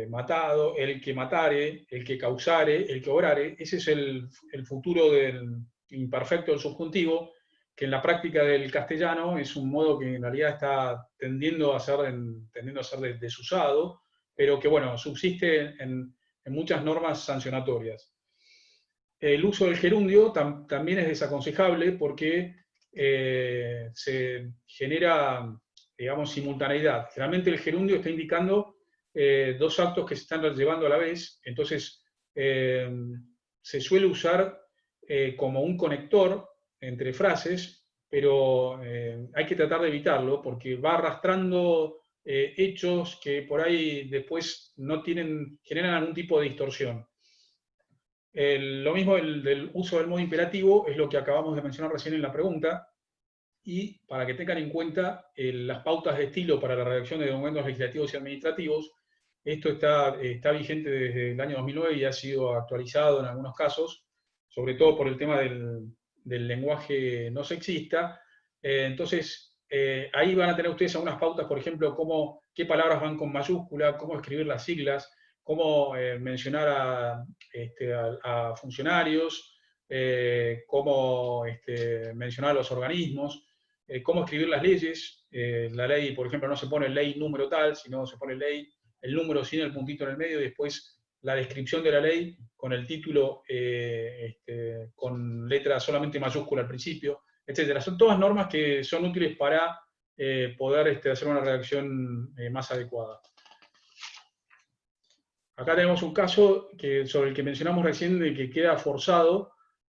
S2: matado, el que matare, el que causare, el que obrare. Ese es el futuro del imperfecto del subjuntivo, que en la práctica del castellano es un modo que en realidad está tendiendo a ser desusado, pero que, bueno, subsiste en muchas normas sancionatorias. El uso del gerundio también es desaconsejable porque se genera, digamos, simultaneidad. Generalmente el gerundio está indicando dos actos que se están llevando a la vez, entonces se suele usar como un conector entre frases, pero hay que tratar de evitarlo porque va arrastrando hechos que por ahí después generan algún tipo de distorsión. Lo mismo del uso del modo imperativo es lo que acabamos de mencionar recién en la pregunta, y para que tengan en cuenta las pautas de estilo para la redacción de documentos legislativos y administrativos, esto está vigente desde el año 2009 y ha sido actualizado en algunos casos, sobre todo por el tema del lenguaje no sexista. Entonces, ahí van a tener ustedes algunas pautas, por ejemplo, qué palabras van con mayúscula, cómo escribir las siglas, cómo mencionar a funcionarios, cómo mencionar a los organismos, cómo escribir las leyes. La ley, por ejemplo, no se pone ley número tal, sino se pone ley, el número sin el puntito en el medio, y después la descripción de la ley con el título con letra solamente mayúscula al principio, etc. Son todas normas que son útiles para poder hacer una redacción más adecuada. Acá tenemos un caso sobre el que mencionamos recién, de que queda forzado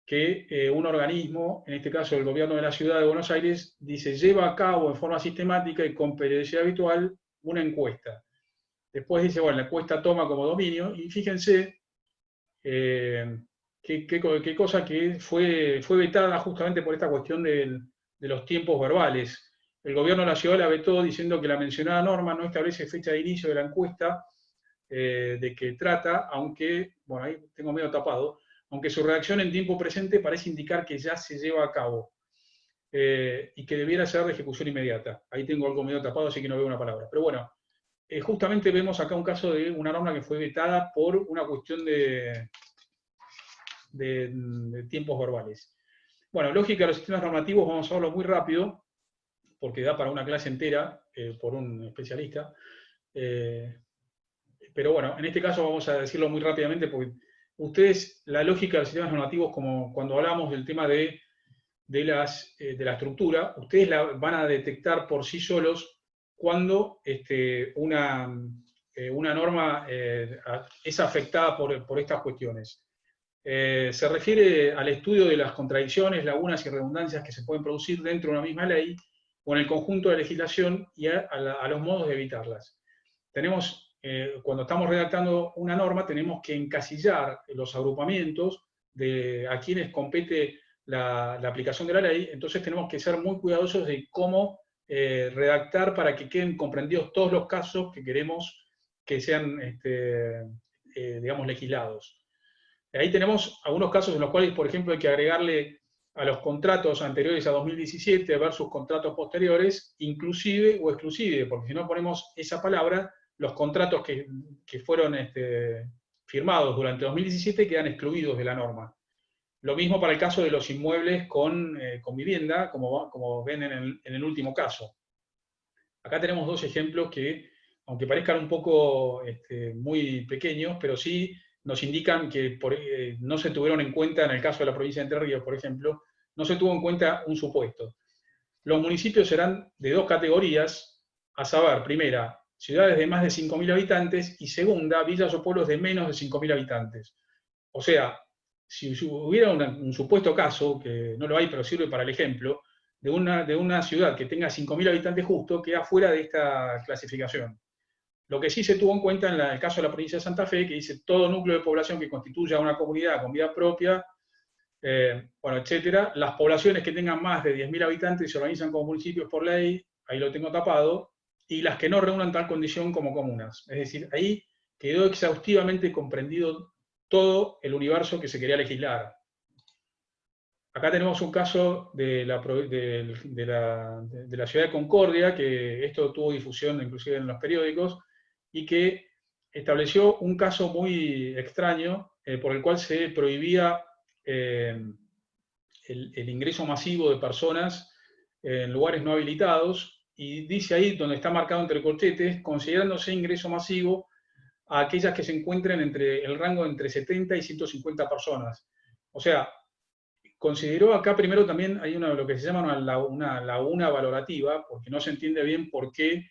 S2: que un organismo, en este caso el gobierno de la ciudad de Buenos Aires, dice, lleva a cabo en forma sistemática y con periodicidad habitual una encuesta. Después dice, bueno, la encuesta toma como dominio, y fíjense qué cosa que fue vetada justamente por esta cuestión de los tiempos verbales. El gobierno de la ciudad la vetó diciendo que la mencionada norma no establece fecha de inicio de la encuesta de que trata, aunque, bueno, ahí tengo medio tapado, aunque su redacción en tiempo presente parece indicar que ya se lleva a cabo y que debiera ser de ejecución inmediata. Ahí tengo algo medio tapado, así que no veo una palabra. Pero bueno, justamente vemos acá un caso de una norma que fue vetada por una cuestión de tiempos verbales. Bueno, lógica de los sistemas normativos, vamos a verlo muy rápido, porque da para una clase entera por un especialista. Pero bueno, en este caso vamos a decirlo muy rápidamente, porque ustedes, la lógica de los sistemas normativos, como cuando hablamos del tema de la estructura, ustedes la van a detectar por sí solos cuando una norma es afectada por estas cuestiones. Se refiere al estudio de las contradicciones, lagunas y redundancias que se pueden producir dentro de una misma ley o en el conjunto de legislación y a los modos de evitarlas. Tenemos, cuando estamos redactando una norma, tenemos que encasillar los agrupamientos de a quienes compete la aplicación de la ley, entonces tenemos que ser muy cuidadosos de cómo redactar para que queden comprendidos todos los casos que queremos que sean, digamos, legislados. Ahí tenemos algunos casos en los cuales, por ejemplo, hay que agregarle a los contratos anteriores a 2017 versus contratos posteriores, inclusive o exclusive, porque si no ponemos esa palabra, los contratos que fueron firmados durante 2017 quedan excluidos de la norma. Lo mismo para el caso de los inmuebles con vivienda, como ven en el último caso. Acá tenemos dos ejemplos que, aunque parezcan un poco muy pequeños, pero sí nos indican que no se tuvieron en cuenta, en el caso de la provincia de Entre Ríos, por ejemplo, no se tuvo en cuenta un supuesto. Los municipios serán de dos categorías, a saber, primera, ciudades de más de 5.000 habitantes, y segunda, villas o pueblos de menos de 5.000 habitantes. O sea, si hubiera un supuesto caso, que no lo hay, pero sirve para el ejemplo, de una ciudad que tenga 5.000 habitantes justo, queda fuera de esta clasificación. Lo que sí se tuvo en cuenta en el caso de la provincia de Santa Fe, que dice todo núcleo de población que constituya una comunidad con vida propia, bueno, etcétera. Las poblaciones que tengan más de 10.000 habitantes se organizan como municipios por ley, ahí lo tengo tapado, y las que no reúnan tal condición como comunas. Es decir, ahí quedó exhaustivamente comprendido todo el universo que se quería legislar. Acá tenemos un caso de la ciudad de Concordia, que esto tuvo difusión inclusive en los periódicos, y que estableció un caso muy extraño por el cual se prohibía el ingreso masivo de personas en lugares no habilitados, y dice ahí, donde está marcado entre corchetes, considerándose ingreso masivo a aquellas que se encuentren entre el rango de entre 70 y 150 personas. O sea, consideró acá primero también hay lo que se llama una laguna valorativa, porque no se entiende bien por qué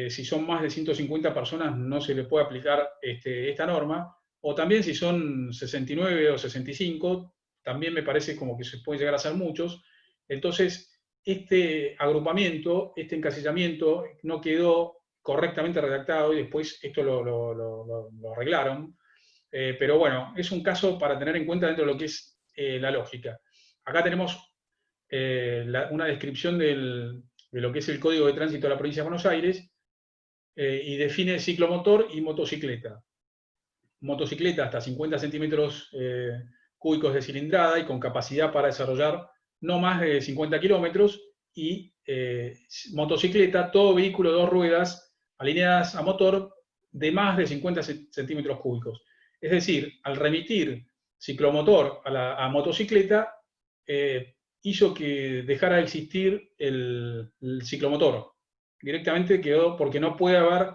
S2: si son más de 150 personas no se le puede aplicar esta norma, o también si son 69 o 65, también me parece como que se puede llegar a ser muchos. Entonces, este agrupamiento, este encasillamiento no quedó correctamente redactado y después esto lo arreglaron. Pero bueno, es un caso para tener en cuenta dentro de lo que es la lógica. Acá tenemos una descripción de lo que es el Código de Tránsito de la Provincia de Buenos Aires y define ciclomotor y motocicleta. Motocicleta hasta 50 centímetros cúbicos de cilindrada y con capacidad para desarrollar no más de 50 kilómetros, y motocicleta, todo vehículo de dos ruedas alineadas a motor de más de 50 centímetros cúbicos. Es decir, al remitir ciclomotor a motocicleta, hizo que dejara de existir el ciclomotor. Directamente quedó, porque no puede haber,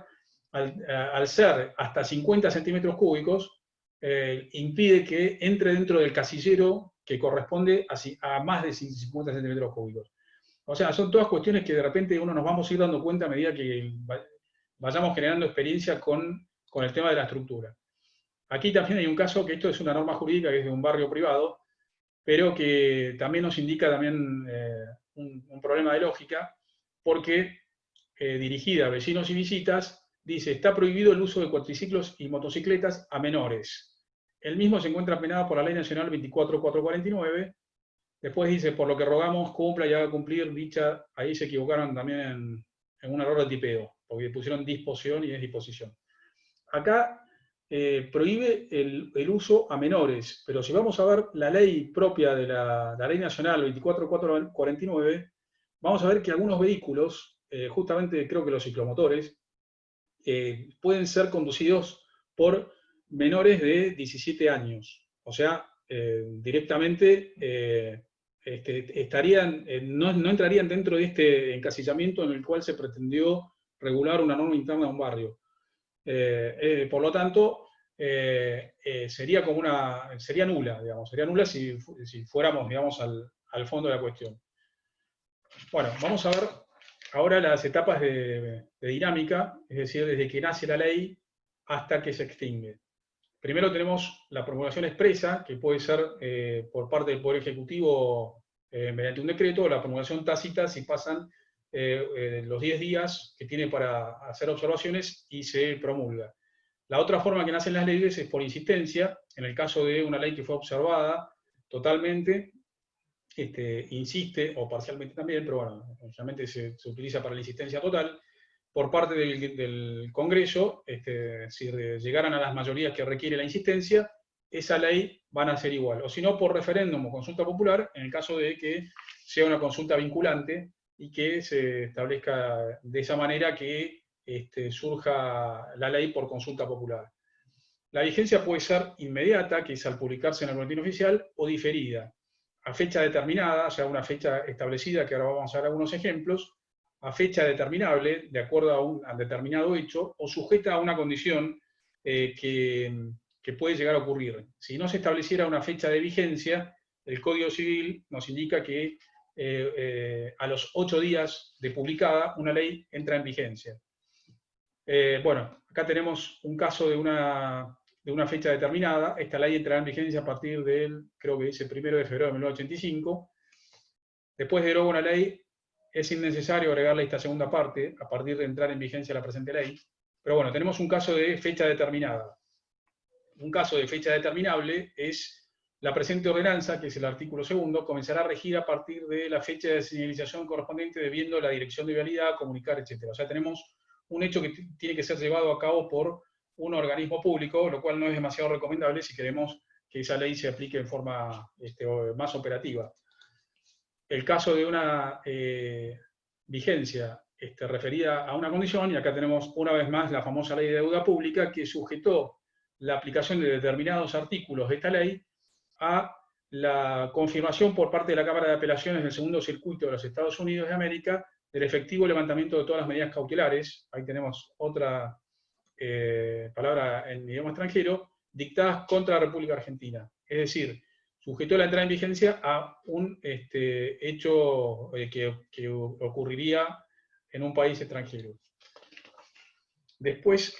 S2: al ser hasta 50 centímetros cúbicos, impide que entre dentro del casillero que corresponde a más de 50 centímetros cúbicos. O sea, son todas cuestiones que de repente uno nos vamos a ir dando cuenta a medida que vayamos generando experiencia con con el tema de la estructura. Aquí también hay un caso que esto es una norma jurídica que es de un barrio privado, pero que también nos indica también un problema de lógica, porque dirigida a vecinos y visitas, dice, está prohibido el uso de cuatriciclos y motocicletas a menores. El mismo se encuentra penado por la Ley Nacional 24449. Después dice, por lo que rogamos, cumpla y haga cumplir dicha, ahí se equivocaron también en un error de tipeo, porque pusieron disposición y es disposición. Acá prohíbe el uso a menores, pero si vamos a ver la ley propia de la Ley Nacional 24449, vamos a ver que algunos vehículos, justamente creo que los ciclomotores, pueden ser conducidos por menores de 17 años. O sea, directamente estarían, no entrarían dentro de este encasillamiento en el cual se pretendió regular una norma interna de un barrio. Por lo tanto, sería nula, digamos, sería nula si fuéramos, digamos, al fondo de la cuestión. Bueno, vamos a ver ahora las etapas de dinámica, es decir, desde que nace la ley hasta que se extingue. Primero tenemos la promulgación expresa, que puede ser por parte del Poder Ejecutivo mediante un decreto, o la promulgación tácita si pasan los 10 días que tiene para hacer observaciones y se promulga. La otra forma que nacen las leyes es por insistencia, en el caso de una ley que fue observada totalmente, insiste, o parcialmente también, pero bueno, generalmente se utiliza para la insistencia total, por parte del Congreso, si llegaran a las mayorías que requiere la insistencia, esa ley van a ser igual. O si no, por referéndum o consulta popular, en el caso de que sea una consulta vinculante y que se establezca de esa manera que surja la ley por consulta popular. La vigencia puede ser inmediata, que es al publicarse en el boletín oficial, o diferida, a fecha determinada, o sea, una fecha establecida, que ahora vamos a ver algunos ejemplos, a fecha determinable, de acuerdo a un determinado hecho, o sujeta a una condición que puede llegar a ocurrir. Si no se estableciera una fecha de vigencia, el Código Civil nos indica que a los 8 días de publicada, una ley entra en vigencia. Bueno, acá tenemos un caso de una fecha determinada. Esta ley entrará en vigencia a partir del, creo que dice, 1 de febrero de 1985. Después deroga una ley, es innecesario agregarle esta segunda parte, a partir de entrar en vigencia la presente ley. Pero bueno, tenemos un caso de fecha determinada. Un caso de fecha determinable es la presente ordenanza, que es el artículo 2, comenzará a regir a partir de la fecha de señalización correspondiente, debiendo la dirección de vialidad, comunicar, etc. O sea, tenemos un hecho que tiene que ser llevado a cabo por un organismo público, lo cual no es demasiado recomendable si queremos que esa ley se aplique en forma más operativa. El caso de una vigencia referida a una condición, y acá tenemos una vez más la famosa ley de deuda pública, que sujetó la aplicación de determinados artículos de esta ley a la confirmación por parte de la Cámara de Apelaciones del Segundo Circuito de los Estados Unidos de América del efectivo levantamiento de todas las medidas cautelares, ahí tenemos otra palabra en idioma extranjero, dictadas contra la República Argentina. Es decir, sujetó la entrada en vigencia a un hecho que ocurriría en un país extranjero. Después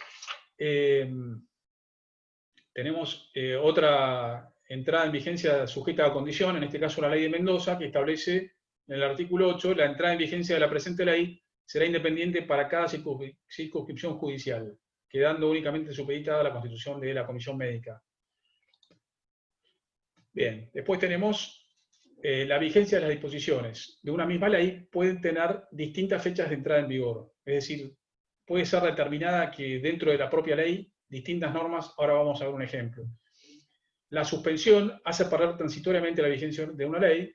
S2: tenemos otra entrada en vigencia sujeta a condición, en este caso la ley de Mendoza, que establece en el artículo 8, la entrada en vigencia de la presente ley será independiente para cada circunscripción judicial, quedando únicamente supeditada a la constitución de la Comisión Médica. Bien, después tenemos la vigencia de las disposiciones de una misma ley pueden tener distintas fechas de entrada en vigor. Es decir, puede ser determinada que dentro de la propia ley, distintas normas, ahora vamos a ver un ejemplo. La suspensión hace parar transitoriamente la vigencia de una ley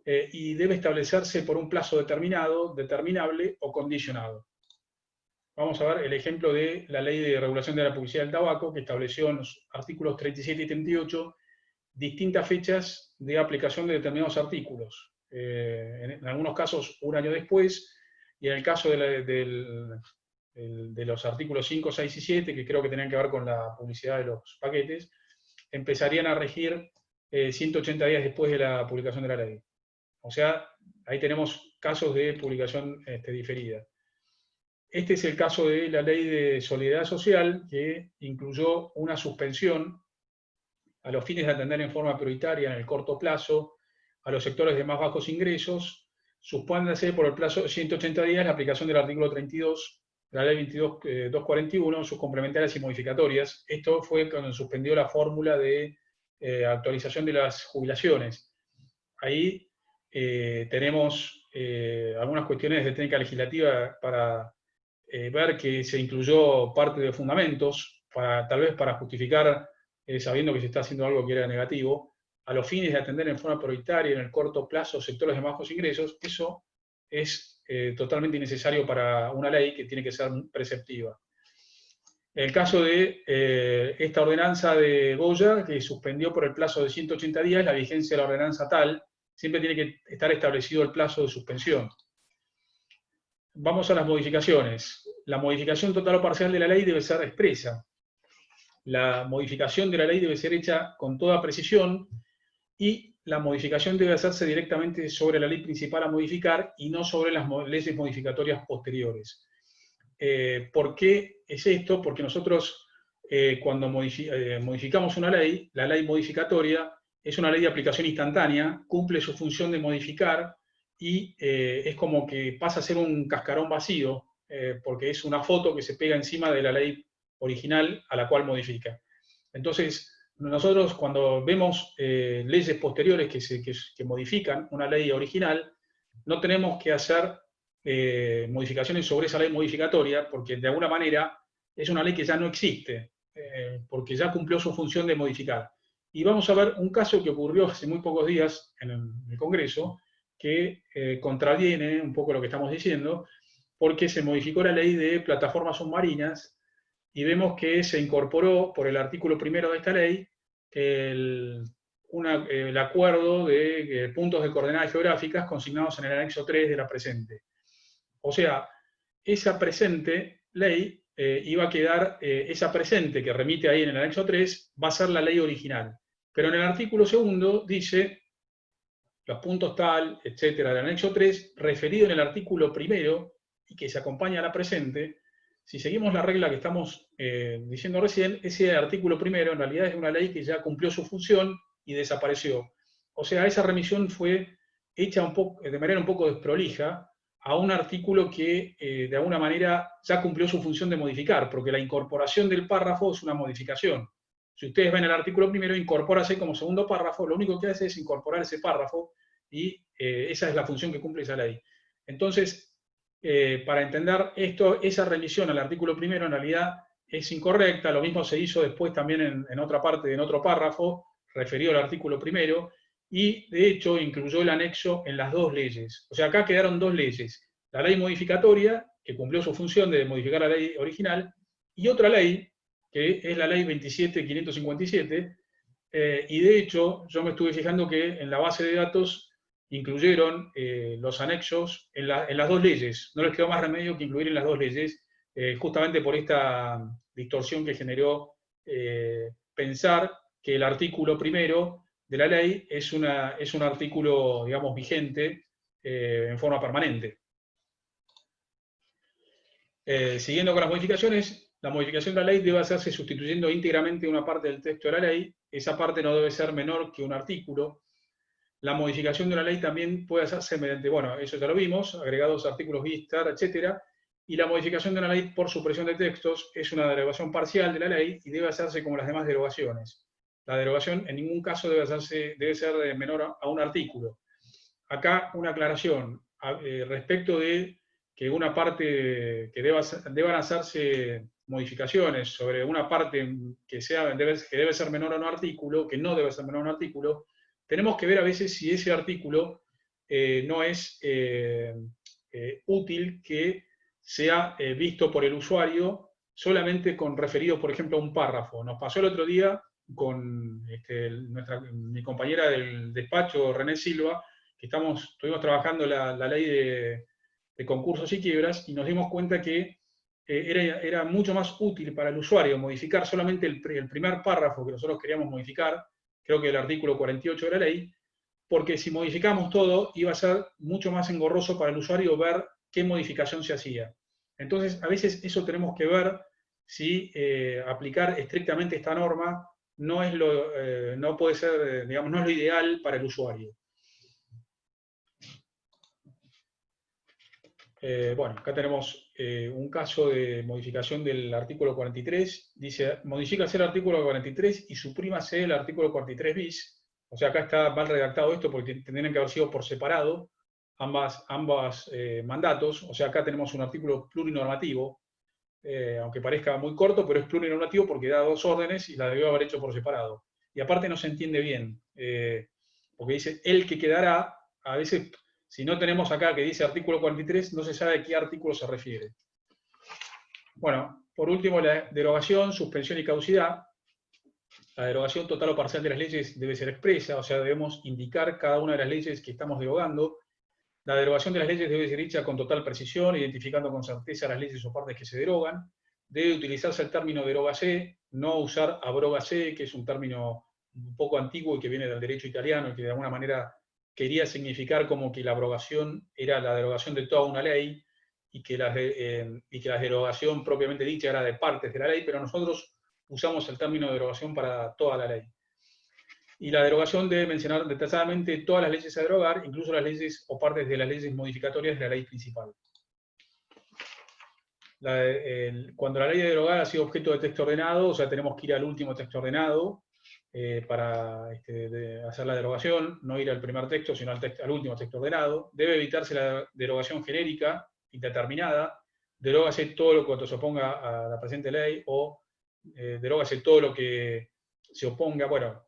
S2: y debe establecerse por un plazo determinado, determinable o condicionado. Vamos a ver el ejemplo de la Ley de Regulación de la Publicidad del Tabaco, que estableció en los artículos 37 y 38 distintas fechas de aplicación de determinados artículos. En algunos casos, un año después, y en el caso de los artículos 5, 6 y 7, que creo que tenían que ver con la publicidad de los paquetes, empezarían a regir 180 días después de la publicación de la ley. O sea, ahí tenemos casos de publicación diferida. Este es el caso de la Ley de Solidaridad Social, que incluyó una suspensión a los fines de atender en forma prioritaria en el corto plazo a los sectores de más bajos ingresos, suspéndase por el plazo de 180 días la aplicación del artículo 32 de la Ley 22.241, sus complementarias y modificatorias. Esto fue cuando suspendió la fórmula de actualización de las jubilaciones. Ahí tenemos algunas cuestiones de técnica legislativa para ver que se incluyó parte de fundamentos, tal vez para justificar, sabiendo que se está haciendo algo que era negativo, a los fines de atender en forma prioritaria en el corto plazo sectores de bajos ingresos. Eso es totalmente innecesario para una ley que tiene que ser preceptiva. En el caso de esta ordenanza de Goya, que suspendió por el plazo de 180 días la vigencia de la ordenanza tal, siempre tiene que estar establecido el plazo de suspensión. Vamos a las modificaciones. La modificación total o parcial de la ley debe ser expresa. La modificación de la ley debe ser hecha con toda precisión y la modificación debe hacerse directamente sobre la ley principal a modificar y no sobre las leyes modificatorias posteriores. ¿Por qué es esto? Porque nosotros cuando modificamos una ley, la ley modificatoria es una ley de aplicación instantánea, cumple su función de modificar y es como que pasa a ser un cascarón vacío, porque es una foto que se pega encima de la ley original a la cual modifica. Entonces, nosotros cuando vemos leyes posteriores que modifican una ley original, no tenemos que hacer modificaciones sobre esa ley modificatoria, porque de alguna manera es una ley que ya no existe, porque ya cumplió su función de modificar. Y vamos a ver un caso que ocurrió hace muy pocos días en el Congreso, que contraviene un poco lo que estamos diciendo, porque se modificó la ley de plataformas submarinas y vemos que se incorporó por el artículo primero de esta ley el acuerdo de puntos de coordenadas geográficas consignados en el anexo 3 de la presente. O sea, esa presente ley iba a quedar, esa presente que remite ahí en el anexo 3, va a ser la ley original. Pero en el artículo segundo dice los puntos tal, etcétera, del anexo 3, referido en el artículo primero, y que se acompaña a la presente. Si seguimos la regla que estamos diciendo recién, ese artículo primero en realidad es una ley que ya cumplió su función y desapareció. O sea, esa remisión fue hecha de manera un poco desprolija a un artículo que de alguna manera ya cumplió su función de modificar, porque la incorporación del párrafo es una modificación. Si ustedes ven el artículo primero, incorpórase como segundo párrafo, lo único que hace es incorporar ese párrafo y esa es la función que cumple esa ley. Entonces, para entender esto, esa remisión al artículo primero en realidad es incorrecta. Lo mismo se hizo después también en otra parte, en otro párrafo, referido al artículo primero, y de hecho incluyó el anexo en las dos leyes. O sea, acá quedaron dos leyes. La ley modificatoria, que cumplió su función de modificar la ley original, y otra ley, que es la ley 27.557, y de hecho yo me estuve fijando que en la base de datos incluyeron los anexos en las dos leyes. No les quedó más remedio que incluir en las dos leyes, justamente por esta distorsión que generó pensar que el artículo primero de la ley es un artículo, digamos, vigente en forma permanente. Siguiendo con las modificaciones, la modificación de la ley debe hacerse sustituyendo íntegramente una parte del texto de la ley. Esa parte no debe ser menor que un artículo. La modificación de una ley también puede hacerse mediante, bueno, eso ya lo vimos, agregados artículos vistar, etc. Y la modificación de una ley por supresión de textos es una derogación parcial de la ley y debe hacerse como las demás derogaciones. La derogación en ningún caso debe ser menor a un artículo. Acá una aclaración respecto de que una parte que deban hacerse modificaciones sobre una parte que debe ser menor a un artículo, que no debe ser menor a un artículo, tenemos que ver a veces si ese artículo no es útil que sea visto por el usuario solamente con referido, por ejemplo, a un párrafo. Nos pasó el otro día con mi compañera del despacho, René Silva, que estuvimos trabajando la ley de concursos y quiebras, y nos dimos cuenta que era mucho más útil para el usuario modificar solamente el primer párrafo que nosotros queríamos modificar, creo que el artículo 48 de la ley, porque si modificamos todo iba a ser mucho más engorroso para el usuario ver qué modificación se hacía. Entonces, a veces eso tenemos que ver si aplicar estrictamente esta norma no es no puede ser, digamos, no es lo ideal para el usuario. Bueno, acá tenemos un caso de modificación del artículo 43. Dice, modifícase el artículo 43 y suprímase el artículo 43 bis. O sea, acá está mal redactado esto porque tendrían que haber sido por separado ambas mandatos. O sea, acá tenemos un artículo plurinormativo, aunque parezca muy corto, pero es plurinormativo porque da dos órdenes y la debió haber hecho por separado. Y aparte no se entiende bien, porque dice el que quedará, a veces, si no tenemos acá que dice artículo 43, no se sabe a qué artículo se refiere. Bueno, por último, la derogación, suspensión y caducidad. La derogación total o parcial de las leyes debe ser expresa, o sea, debemos indicar cada una de las leyes que estamos derogando. La derogación de las leyes debe ser hecha con total precisión, identificando con certeza las leyes o partes que se derogan. Debe utilizarse el término derógase, no usar abrógase, que es un término un poco antiguo y que viene del derecho italiano y que de alguna manera quería significar como que la abrogación era la derogación de toda una ley y que la derogación propiamente dicha era de partes de la ley, pero nosotros usamos el término derogación para toda la ley. Y la derogación debe mencionar detalladamente todas las leyes a derogar, incluso las leyes o partes de las leyes modificatorias de la ley principal. Cuando la ley de derogar ha sido objeto de texto ordenado, o sea, tenemos que ir al último texto ordenado para hacer la derogación, no ir al primer texto, sino al último texto ordenado. Debe evitarse la derogación genérica, indeterminada. Derógase todo lo que se oponga a la presente ley, o derógase todo lo que se oponga, bueno,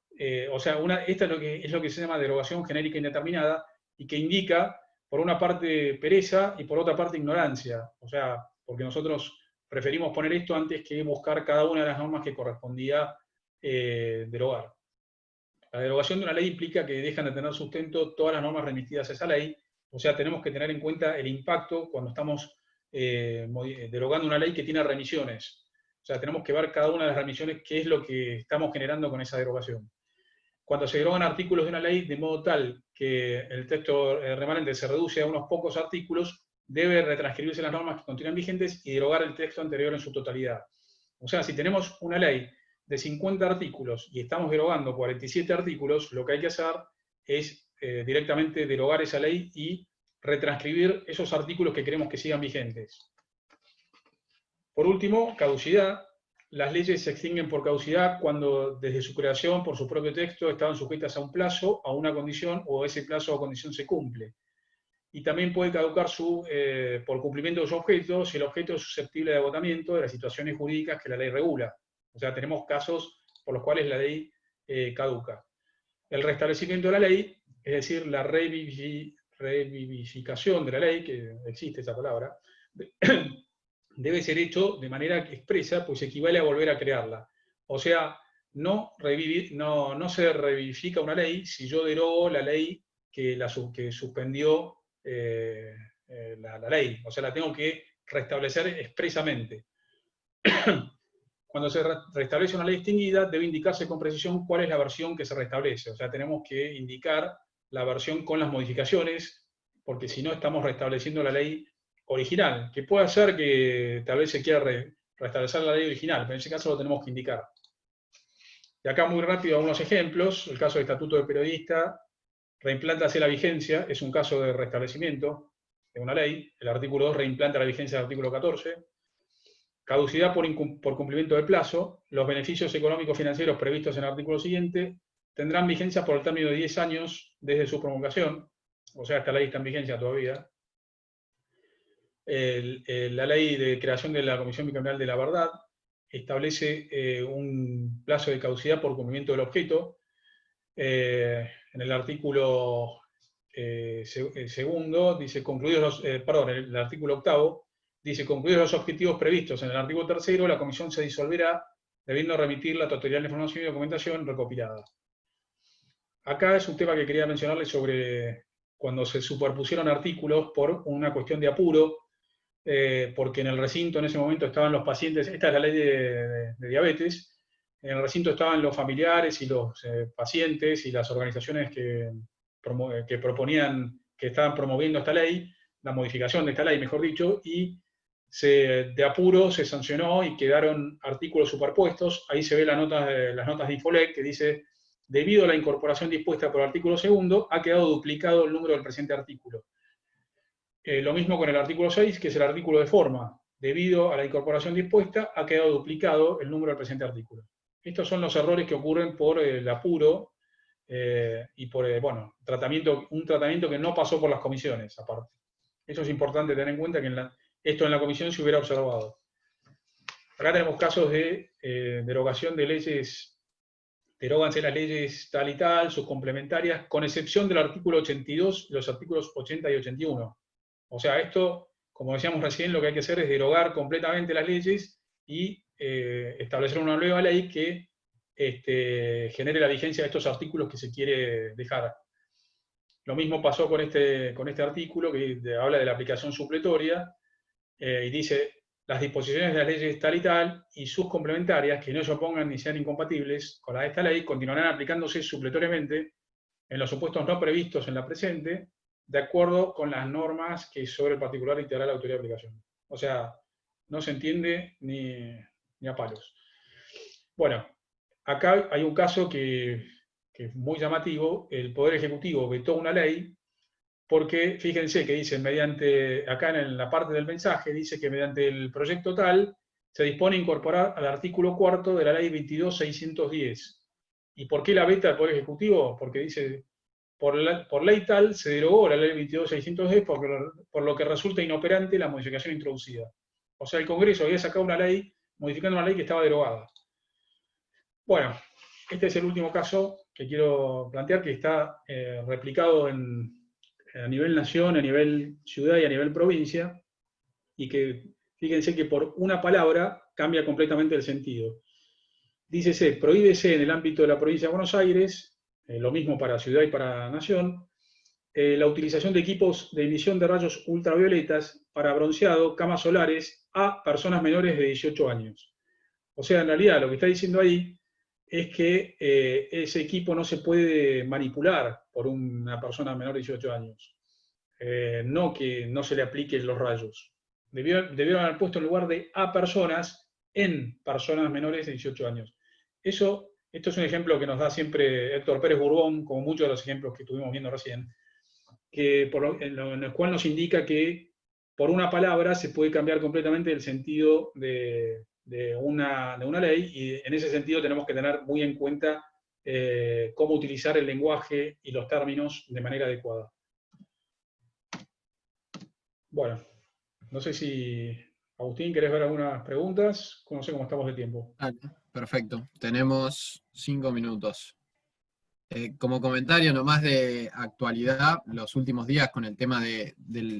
S2: o sea, esta es lo que se llama derogación genérica indeterminada, y que indica, por una parte, pereza, y por otra parte, ignorancia. O sea, porque nosotros preferimos poner esto antes que buscar cada una de las normas que correspondía derogar. La derogación de una ley implica que dejan de tener sustento todas las normas remitidas a esa ley, o sea, tenemos que tener en cuenta el impacto cuando estamos derogando una ley que tiene remisiones. O sea, tenemos que ver cada una de las remisiones, qué es lo que estamos generando con esa derogación. Cuando se derogan artículos de una ley de modo tal que el texto remanente se reduce a unos pocos artículos, debe retranscribirse las normas que continúan vigentes y derogar el texto anterior en su totalidad. O sea, si tenemos una ley de 50 artículos y estamos derogando 47 artículos, lo que hay que hacer es directamente derogar esa ley y retranscribir esos artículos que queremos que sigan vigentes. Por último, caducidad. Las leyes se extinguen por caducidad cuando desde su creación, por su propio texto, estaban sujetas a un plazo, a una condición, o ese plazo o condición se cumple. Y también puede caducar por cumplimiento de su objeto si el objeto es susceptible de agotamiento de las situaciones jurídicas que la ley regula. O sea, tenemos casos por los cuales la ley caduca. El restablecimiento de la ley, es decir, la revivificación de la ley, que existe esa palabra, debe ser hecho de manera expresa, pues equivale a volver a crearla. O sea, no se revivifica una ley si yo derogo la ley que suspendió la ley. O sea, la tengo que restablecer expresamente. Cuando se restablece una ley extinguida, debe indicarse con precisión cuál es la versión que se restablece. O sea, tenemos que indicar la versión con las modificaciones, porque si no estamos restableciendo la ley original, que puede ser que tal vez se quiera restablecer la ley original, pero en ese caso lo tenemos que indicar. Y acá muy rápido algunos ejemplos. El caso del Estatuto de Periodista, reimplantase la vigencia, es un caso de restablecimiento de una ley. El artículo 2 reimplanta la vigencia del artículo 14. Caducidad por cumplimiento del plazo. Los beneficios económicos financieros previstos en el artículo siguiente tendrán vigencia por el término de 10 años desde su promulgación. O sea, esta ley está en vigencia todavía. La ley de creación de la Comisión Bicameral de la Verdad establece un plazo de caducidad por cumplimiento del objeto. En el artículo segundo dice, el artículo octavo dice, concluidos los objetivos previstos en el artículo tercero, la comisión se disolverá, debiendo remitir la totalidad de la información y documentación recopilada. Acá es un tema que quería mencionarles sobre cuando se superpusieron artículos por una cuestión de apuro, porque en el recinto en ese momento estaban los pacientes, esta es la ley de diabetes, en el recinto estaban los familiares y los pacientes y las organizaciones que estaban promoviendo esta ley, la modificación de esta ley, mejor dicho, y de apuro se sancionó y quedaron artículos superpuestos. Ahí se ve las notas de Infolec que dice, debido a la incorporación dispuesta por el artículo segundo, ha quedado duplicado el número del presente artículo. Lo mismo con el artículo 6, que es el artículo de forma. Debido a la incorporación dispuesta, ha quedado duplicado el número del presente artículo. Estos son los errores que ocurren por el apuro y por un tratamiento que no pasó por las comisiones, aparte. Eso es importante tener en cuenta, que esto en la comisión se hubiera observado. Acá tenemos casos de derogación de leyes, deróganse las leyes tal y tal, sus complementarias, con excepción del artículo 82 y los artículos 80 y 81. O sea, esto, como decíamos recién, lo que hay que hacer es derogar completamente las leyes y establecer una nueva ley que genere la vigencia de estos artículos que se quiere dejar. Lo mismo pasó con este artículo que habla de la aplicación supletoria y dice, las disposiciones de las leyes tal y tal y sus complementarias que no se opongan ni sean incompatibles con la de esta ley continuarán aplicándose supletoriamente en los supuestos no previstos en la presente, de acuerdo con las normas que sobre el particular dictará la autoridad de aplicación. O sea, no se entiende ni a palos. Bueno, acá hay un caso que es muy llamativo. El Poder Ejecutivo vetó una ley porque, fíjense que dice, acá en la parte del mensaje, dice que mediante el proyecto tal, se dispone a incorporar al artículo 4 de la ley 22.610. ¿Y por qué la veta el Poder Ejecutivo? Porque dice, por ley tal se derogó la ley 22.610 por lo que resulta inoperante la modificación introducida. O sea, el Congreso había sacado una ley modificando una ley que estaba derogada. Bueno, este es el último caso que quiero plantear, que está replicado a nivel nación, a nivel ciudad y a nivel provincia, y que fíjense que por una palabra cambia completamente el sentido. Dícese, prohíbese en el ámbito de la provincia de Buenos Aires, lo mismo para ciudad y para nación, la utilización de equipos de emisión de rayos ultravioletas para bronceado, camas solares, a personas menores de 18 años. O sea, en realidad lo que está diciendo ahí es que ese equipo no se puede manipular por una persona menor de 18 años. No que no se le apliquen los rayos. Debieron haber puesto en lugar de a personas, en personas menores de 18 años. Esto es un ejemplo que nos da siempre Héctor Pérez Bourbon, como muchos de los ejemplos que estuvimos viendo recién, en el cual nos indica que por una palabra se puede cambiar completamente el sentido de una ley, y en ese sentido tenemos que tener muy en cuenta cómo utilizar el lenguaje y los términos de manera adecuada. Bueno, no sé si, Agustín, ¿querés ver algunas preguntas? No sé cómo estamos de tiempo.
S1: Perfecto, tenemos 5 minutos. Como comentario nomás de actualidad, los últimos días con el tema de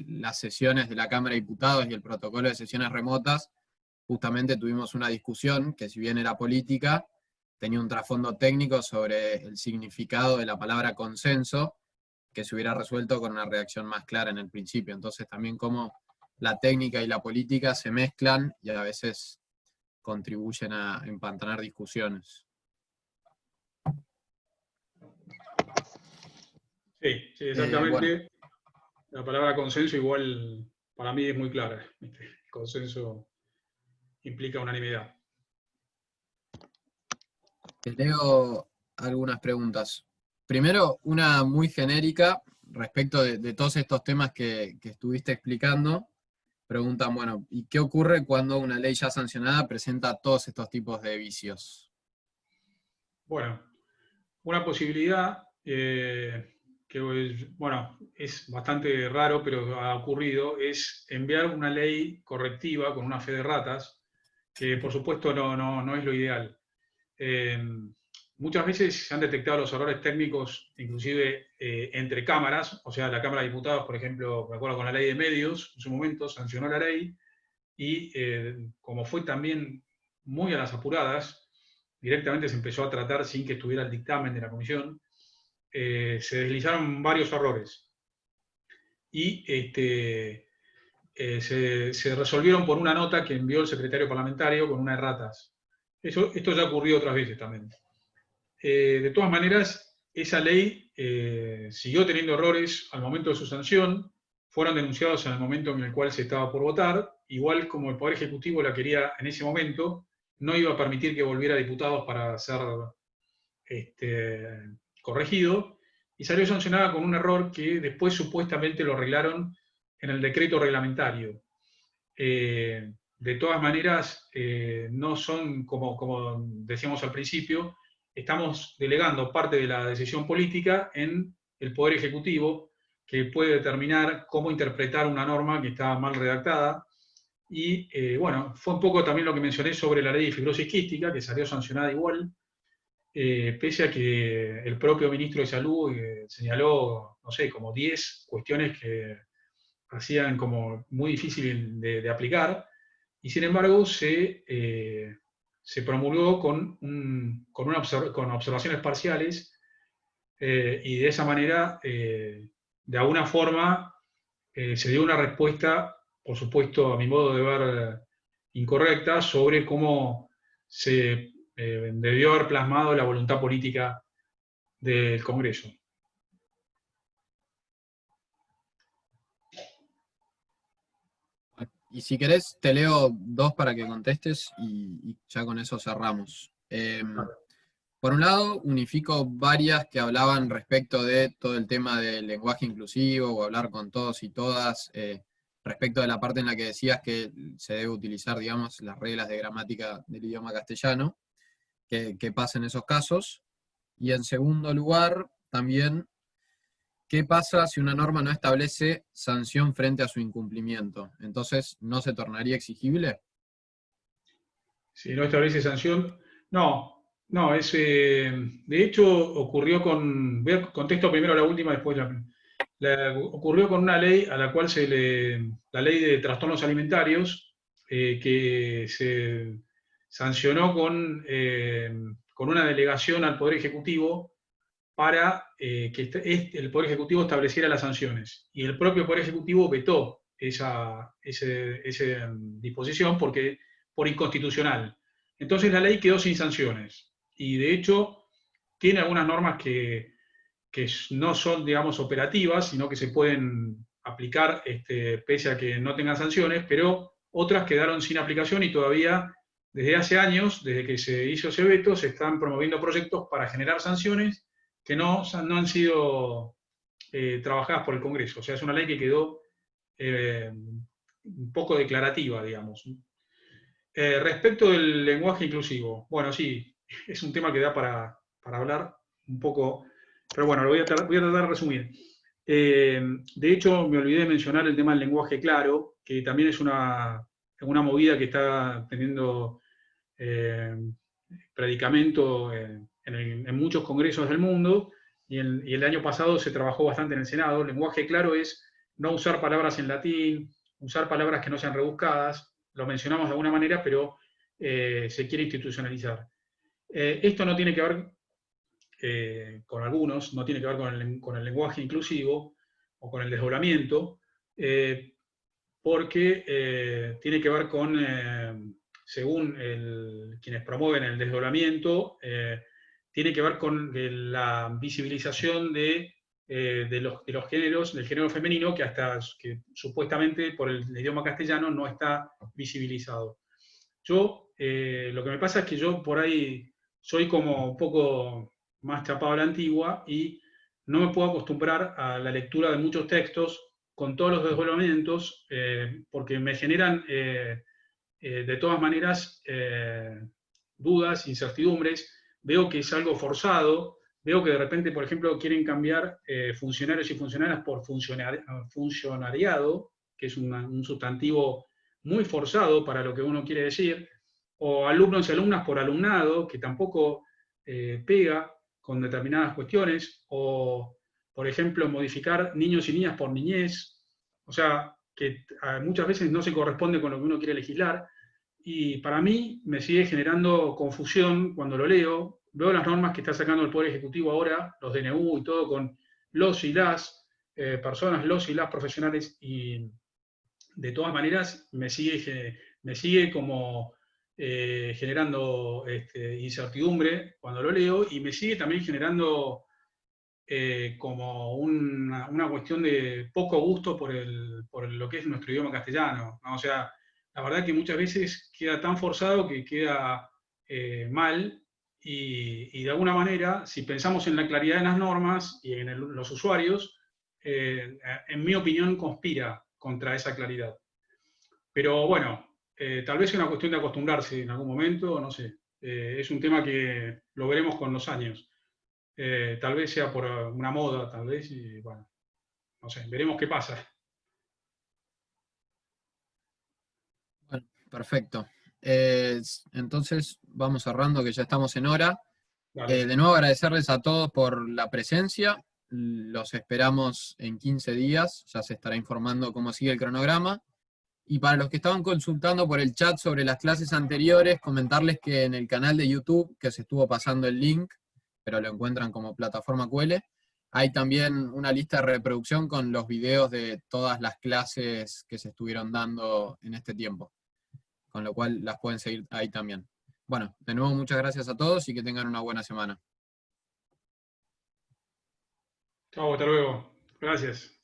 S1: las sesiones de la Cámara de Diputados y el protocolo de sesiones remotas, justamente tuvimos una discusión que, si bien era política, tenía un trasfondo técnico sobre el significado de la palabra consenso, que se hubiera resuelto con una redacción más clara en el principio. Entonces también cómo la técnica y la política se mezclan y a veces contribuyen a empantanar discusiones.
S2: Sí, exactamente. La palabra consenso igual para mí es muy clara. El consenso implica unanimidad.
S1: Te leo algunas preguntas. Primero, una muy genérica respecto de todos estos temas que estuviste explicando. Preguntan, bueno, ¿y qué ocurre cuando una ley ya sancionada presenta todos estos tipos de vicios?
S2: Bueno, una posibilidad que, bueno, es bastante raro, pero ha ocurrido, es enviar una ley correctiva con una fe de ratas, que por supuesto no es lo ideal. Muchas veces se han detectado los errores técnicos, inclusive entre cámaras, o sea, la Cámara de Diputados, por ejemplo, me acuerdo con la ley de medios, en su momento sancionó la ley, y como fue también muy a las apuradas, directamente se empezó a tratar sin que estuviera el dictamen de la comisión, se deslizaron varios errores. Y se resolvieron por una nota que envió el secretario parlamentario con una erratas. Esto ya ocurrió otras veces también. De todas maneras, esa ley siguió teniendo errores al momento de su sanción, fueron denunciados en el momento en el cual se estaba por votar, igual como el Poder Ejecutivo la quería en ese momento, no iba a permitir que volviera a diputados para ser corregido, y salió sancionada con un error que después supuestamente lo arreglaron en el decreto reglamentario. De todas maneras, no son, como decíamos al principio, estamos delegando parte de la decisión política en el Poder Ejecutivo, que puede determinar cómo interpretar una norma que está mal redactada. Y bueno, fue un poco también lo que mencioné sobre la ley de fibrosis quística, que salió sancionada igual, pese a que el propio ministro de Salud señaló, no sé, como 10 cuestiones que hacían como muy difícil de aplicar, y sin embargo se promulgó con observaciones parciales, y de esa manera, de alguna forma, se dio una respuesta, por supuesto, a mi modo de ver, incorrecta, sobre cómo se debió haber plasmado la voluntad política del Congreso.
S1: Y si querés, te leo dos para que contestes y ya con eso cerramos. Por un lado, unifico varias que hablaban respecto de todo el tema del lenguaje inclusivo o hablar con todos y todas, respecto de la parte en la que decías que se debe utilizar, digamos, las reglas de gramática del idioma castellano, que pasa en esos casos. Y en segundo lugar, también, ¿qué pasa si una norma no establece sanción frente a su incumplimiento? Entonces, ¿no se tornaría exigible?
S2: Si no establece sanción, no, no, de hecho ocurrió contesto primero la última, después ocurrió con una ley a la cual la ley de trastornos alimentarios, que se sancionó con una delegación al Poder Ejecutivo para que el Poder Ejecutivo estableciera las sanciones. Y el propio Poder Ejecutivo vetó esa disposición por inconstitucional. Entonces la ley quedó sin sanciones. Y de hecho tiene algunas normas que no son, digamos, operativas, sino que se pueden aplicar pese a que no tengan sanciones, pero otras quedaron sin aplicación y todavía desde hace años, desde que se hizo ese veto, se están promoviendo proyectos para generar sanciones que no han sido trabajadas por el Congreso. O sea, es una ley que quedó un poco declarativa, digamos. Respecto del lenguaje inclusivo, bueno, sí, es un tema que da para hablar un poco, pero bueno, voy a tratar de resumir. De hecho, me olvidé de mencionar el tema del lenguaje claro, que también es una movida que está teniendo predicamento en muchos congresos del mundo, y el año pasado se trabajó bastante en el Senado. El lenguaje claro es no usar palabras en latín, usar palabras que no sean rebuscadas, lo mencionamos de alguna manera, pero se quiere institucionalizar. Esto no tiene que ver con algunos, no tiene que ver con el lenguaje inclusivo o con el desdoblamiento, porque tiene que ver con, según quienes promueven el desdoblamiento, tiene que ver con la visibilización de los géneros, del género femenino, que supuestamente por el idioma castellano no está visibilizado. Lo que me pasa es que yo por ahí soy como un poco más chapado a la antigua y no me puedo acostumbrar a la lectura de muchos textos con todos los desdoblamientos, porque me generan de todas maneras dudas, incertidumbres. Veo que es algo forzado, veo que de repente, por ejemplo, quieren cambiar funcionarios y funcionarias por funcionariado, que es un sustantivo muy forzado para lo que uno quiere decir, o alumnos y alumnas por alumnado, que tampoco pega con determinadas cuestiones, o, por ejemplo, modificar niños y niñas por niñez, o sea, que muchas veces no se corresponde con lo que uno quiere legislar, y para mí me sigue generando confusión cuando lo leo. Veo las normas que está sacando el Poder Ejecutivo ahora, los DNU y todo, con los y las personas, los y las profesionales, y de todas maneras me sigue como generando incertidumbre cuando lo leo, y me sigue también generando como una cuestión de poco gusto por lo que es nuestro idioma castellano, ¿no? O sea, la verdad que muchas veces queda tan forzado que queda mal, y de alguna manera, si pensamos en la claridad de las normas y en los usuarios, en mi opinión conspira contra esa claridad. Pero bueno, tal vez es una cuestión de acostumbrarse en algún momento, no sé. Es un tema que lo veremos con los años. Tal vez sea por una moda, tal vez, y bueno, no sé, veremos qué pasa.
S1: Bueno, perfecto. Entonces vamos cerrando, que ya estamos en hora.
S2: Dale.
S1: De nuevo agradecerles a todos por la presencia. Los esperamos en 15 días. Ya se estará informando cómo sigue el cronograma. Y para los que estaban consultando por el chat sobre las clases anteriores, comentarles que en el canal de YouTube, que se estuvo pasando el link, pero lo encuentran como plataforma QL, hay también una lista de reproducción con los videos de todas las clases que se estuvieron dando en este tiempo, con lo cual las pueden seguir ahí también. Bueno, de nuevo muchas gracias a todos y que tengan una buena semana.
S2: Chao, hasta luego. Gracias.